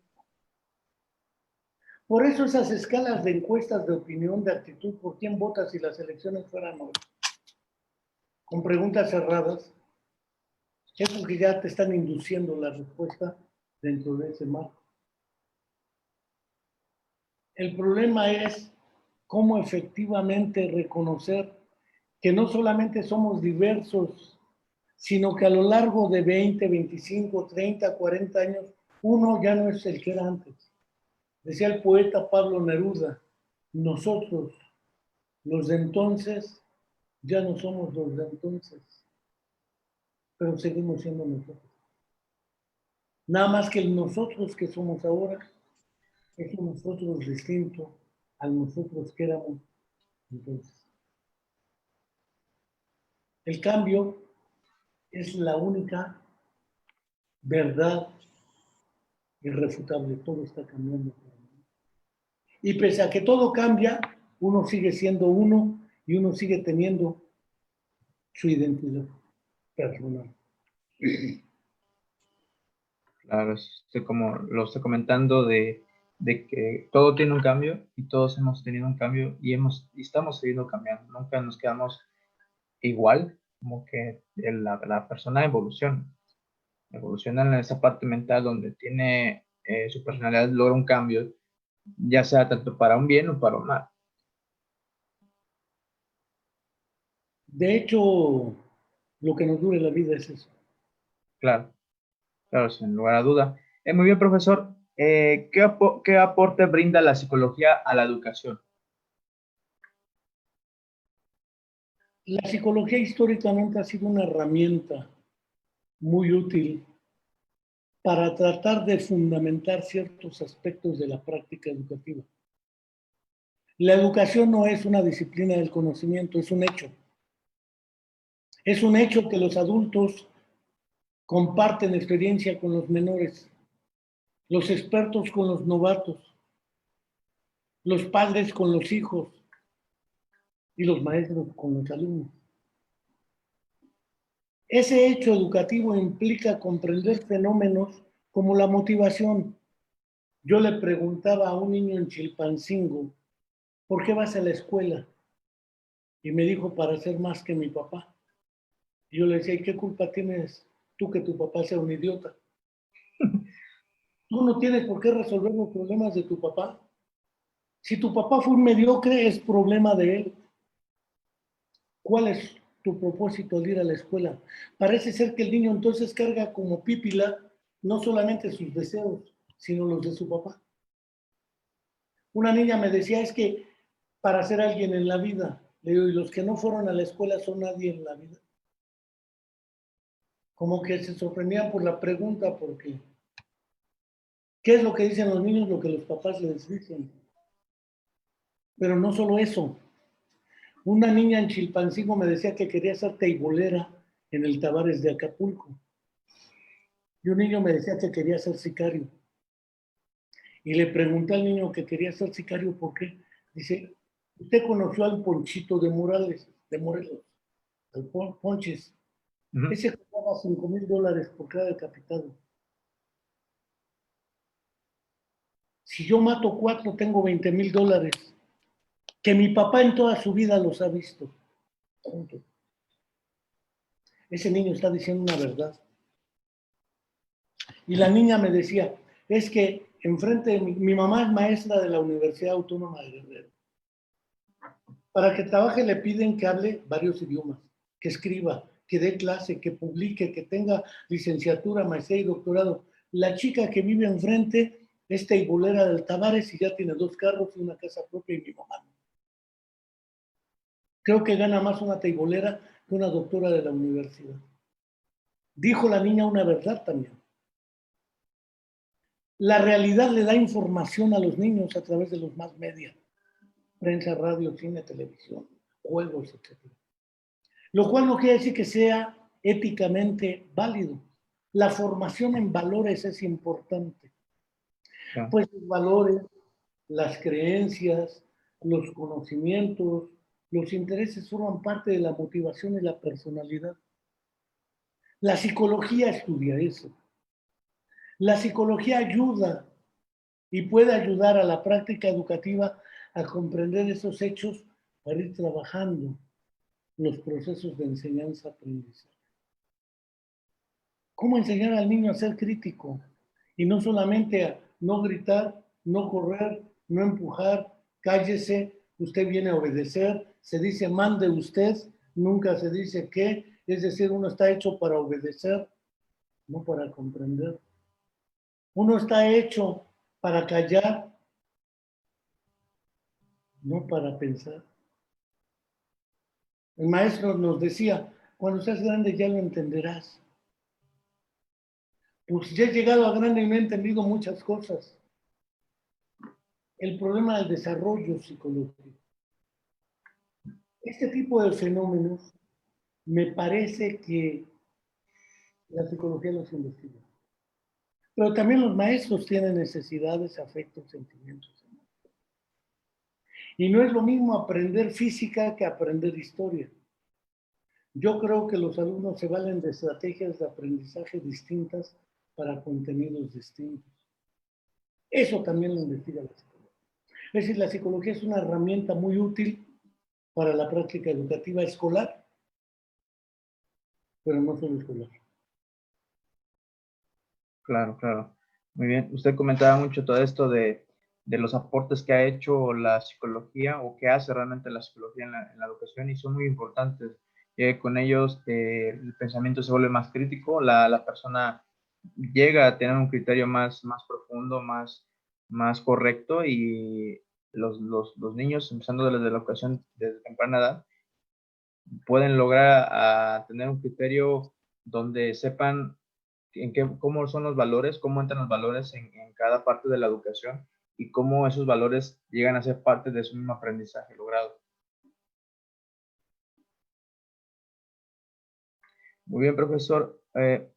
[SPEAKER 1] Por eso esas escalas de encuestas de opinión, de actitud, por quién vota si las elecciones fueran hoy, con preguntas cerradas, es porque ya te están induciendo la respuesta dentro de ese marco. El problema es cómo efectivamente reconocer que no solamente somos diversos, sino que a lo largo de 20, 25, 30, 40 años, uno ya no es el que era antes. Decía el poeta Pablo Neruda, nosotros, los de entonces, ya no somos los de entonces, pero seguimos siendo nosotros. Nada más que el nosotros que somos ahora es un nosotros distinto al nosotros que éramos entonces. El cambio es la única verdad irrefutable, todo está cambiando. Y pese a que todo cambia, uno sigue siendo uno y uno sigue teniendo su identidad personal.
[SPEAKER 2] Claro, como lo estoy comentando de que todo tiene un cambio y todos hemos tenido un cambio y estamos siguiendo cambiando. Nunca nos quedamos igual, como que la persona evoluciona en esa parte mental donde tiene su personalidad, logra un cambio, ya sea tanto para un bien o para un mal.
[SPEAKER 1] De hecho, lo que nos dure la vida es eso.
[SPEAKER 2] Claro, claro, sin lugar a duda. Muy bien, profesor. ¿Qué aporte brinda la psicología a la educación?
[SPEAKER 1] La psicología históricamente ha sido una herramienta muy útil para tratar de fundamentar ciertos aspectos de la práctica educativa. La educación no es una disciplina del conocimiento, es un hecho. Es un hecho que los adultos comparten experiencia con los menores, los expertos con los novatos, los padres con los hijos y los maestros con los alumnos. Ese hecho educativo implica comprender fenómenos como la motivación. Yo le preguntaba a un niño en Chilpancingo, ¿por qué vas a la escuela? Y me dijo, para ser más que mi papá. Y yo le decía, ¿y qué culpa tienes tú que tu papá sea un idiota? Tú no tienes por qué resolver los problemas de tu papá. Si tu papá fue un mediocre, es problema de él. ¿Cuál es tu propósito al ir a la escuela? Parece ser que el niño entonces carga como pípila no solamente sus deseos, sino los de su papá. Una niña me decía, es que para ser alguien en la vida, le digo, y los que no fueron a la escuela son nadie en la vida. Como que se sorprendían por la pregunta, porque ¿qué es lo que dicen los niños? Lo que los papás les dicen. Pero no solo eso. Una niña en Chilpancingo me decía que quería ser teibolera en el Tavares de Acapulco. Y un niño me decía que quería ser sicario. Y le pregunté al niño que quería ser sicario por qué. Dice, ¿usted conoció al Ponchito de Morales, de Morelos? Al Ponches. Ese cobraba $5,000 por cada decapitado. Si yo mato 4, tengo $20,000. Que mi papá en toda su vida los ha visto. Punto. Ese niño está diciendo una verdad. Y la niña me decía, es que enfrente de mi mamá es maestra de la Universidad Autónoma de Guerrero. Para que trabaje le piden que hable varios idiomas, que escriba, que dé clase, que publique, que tenga licenciatura, maestría y doctorado. La chica que vive enfrente es teibolera del Tavares y ya tiene 2 carros y una casa propia y mi mamá. Creo que gana más una teibolera que una doctora de la universidad. Dijo la niña una verdad también. La realidad le da información a los niños a través de los más media, prensa, radio, cine, televisión, juegos, etc. Lo cual no quiere decir que sea éticamente válido. La formación en valores es importante.
[SPEAKER 2] Claro.
[SPEAKER 1] Pues los valores, las creencias, los conocimientos, los intereses forman parte de la motivación y la personalidad. La psicología estudia eso. La psicología ayuda y puede ayudar a la práctica educativa a comprender esos hechos para ir trabajando los procesos de enseñanza-aprendizaje. ¿Cómo enseñar al niño a ser crítico? Y no solamente a no gritar, no correr, no empujar, cállese, usted viene a obedecer, se dice mande usted, nunca se dice qué, es decir, uno está hecho para obedecer, no para comprender. Uno está hecho para callar, no para pensar. El maestro nos decía, cuando seas grande ya lo entenderás. Pues ya he llegado a grande y no he entendido muchas cosas. El problema del desarrollo psicológico. Este tipo de fenómenos me parece que la psicología los investiga. Pero también los maestros tienen necesidades, afectos, sentimientos. Y no es lo mismo aprender física que aprender historia. Yo creo que los alumnos se valen de estrategias de aprendizaje distintas para contenidos distintos. Eso también lo investiga la psicología. Es decir, la psicología es una herramienta muy útil para la práctica educativa escolar, pero no solo escolar.
[SPEAKER 2] Claro, claro. Muy bien. Usted comentaba mucho todo esto de los aportes que ha hecho la psicología o que hace realmente la psicología en la educación y son muy importantes. Con ellos el pensamiento se vuelve más crítico, la persona llega a tener un criterio más profundo, más correcto y los niños, empezando desde la educación desde temprana edad, pueden lograr a tener un criterio donde sepan cómo son los valores, cómo entran los valores en cada parte de la educación y cómo esos valores llegan a ser parte de su mismo aprendizaje logrado. Muy bien, profesor.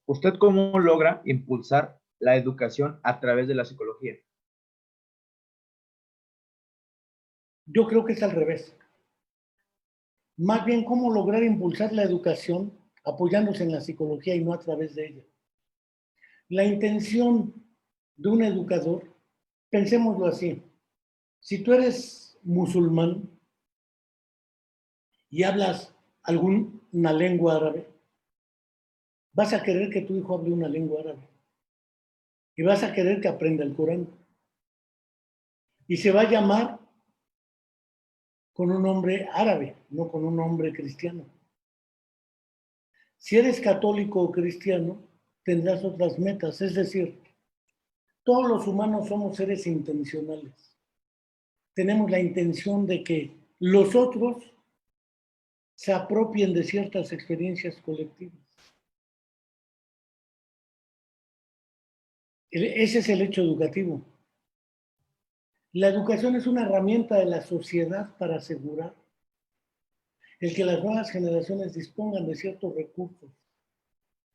[SPEAKER 2] ¿Usted cómo logra impulsar la educación a través de la psicología?
[SPEAKER 1] Yo creo que es al revés. Más bien, cómo lograr impulsar la educación apoyándose en la psicología y no a través de ella. La intención de un educador, pensémoslo así, si tú eres musulmán y hablas alguna lengua árabe, vas a querer que tu hijo hable una lengua árabe. Y vas a querer que aprenda el Corán. Y se va a llamar con un nombre árabe, no con un nombre cristiano. Si eres católico o cristiano, tendrás otras metas. Es decir, todos los humanos somos seres intencionales. Tenemos la intención de que los otros se apropien de ciertas experiencias colectivas. Ese es el hecho educativo. La educación es una herramienta de la sociedad para asegurar el que las nuevas generaciones dispongan de ciertos recursos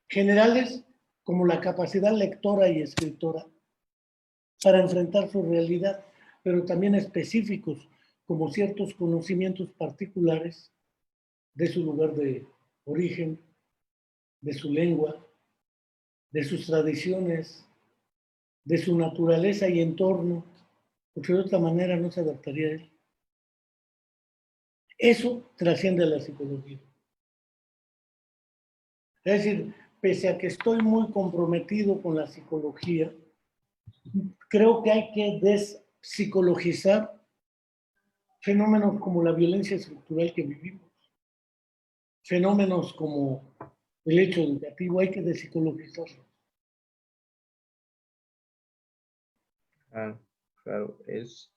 [SPEAKER 1] generales como la capacidad lectora y escritora para enfrentar su realidad, pero también específicos como ciertos conocimientos particulares de su lugar de origen, de su lengua, de sus tradiciones, de su naturaleza y entorno, porque de otra manera no se adaptaría a él. Eso trasciende a la psicología. Es decir, pese a que estoy muy comprometido con la psicología, creo que hay que despsicologizar fenómenos como la violencia estructural que vivimos, fenómenos como el hecho educativo, hay que despsicologizarlo.
[SPEAKER 2] Claro, claro, es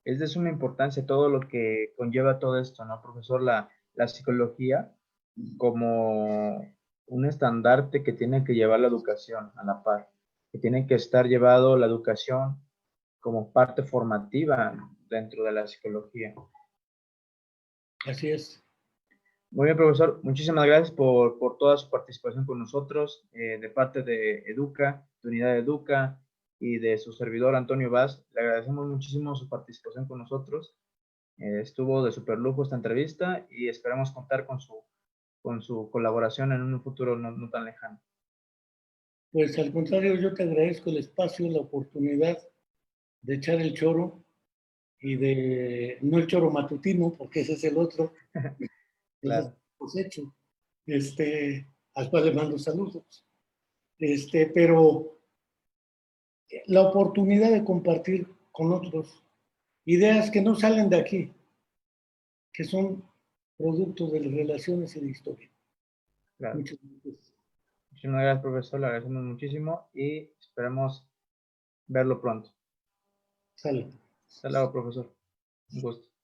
[SPEAKER 2] de suma importancia todo lo que conlleva todo esto, ¿no, profesor? La psicología como un estandarte que tiene que llevar la educación a la par, que tiene que estar llevado la educación como parte formativa dentro de la psicología.
[SPEAKER 1] Así es.
[SPEAKER 2] Muy bien, profesor. Muchísimas gracias por toda su participación con nosotros, de parte de Educa, de Unidad Educa y de su servidor Antonio Vaz. Le agradecemos muchísimo su participación con nosotros. Estuvo de super lujo esta entrevista y esperamos contar con su colaboración en un futuro no tan lejano.
[SPEAKER 1] Pues al contrario, yo te agradezco el espacio, la oportunidad de echar el choro y no el choro matutino, porque ese es el otro, ese es
[SPEAKER 2] Claro.
[SPEAKER 1] el hecho, al cual le mando saludos. Pero la oportunidad de compartir con otros ideas que no salen de aquí, que son producto de las relaciones y de historia.
[SPEAKER 2] Claro.
[SPEAKER 1] Muchas gracias.
[SPEAKER 2] Muchísimas gracias, profesor. Le agradecemos muchísimo y esperemos verlo pronto.
[SPEAKER 1] Sale.
[SPEAKER 2] Hasta luego, profesor. Un gusto.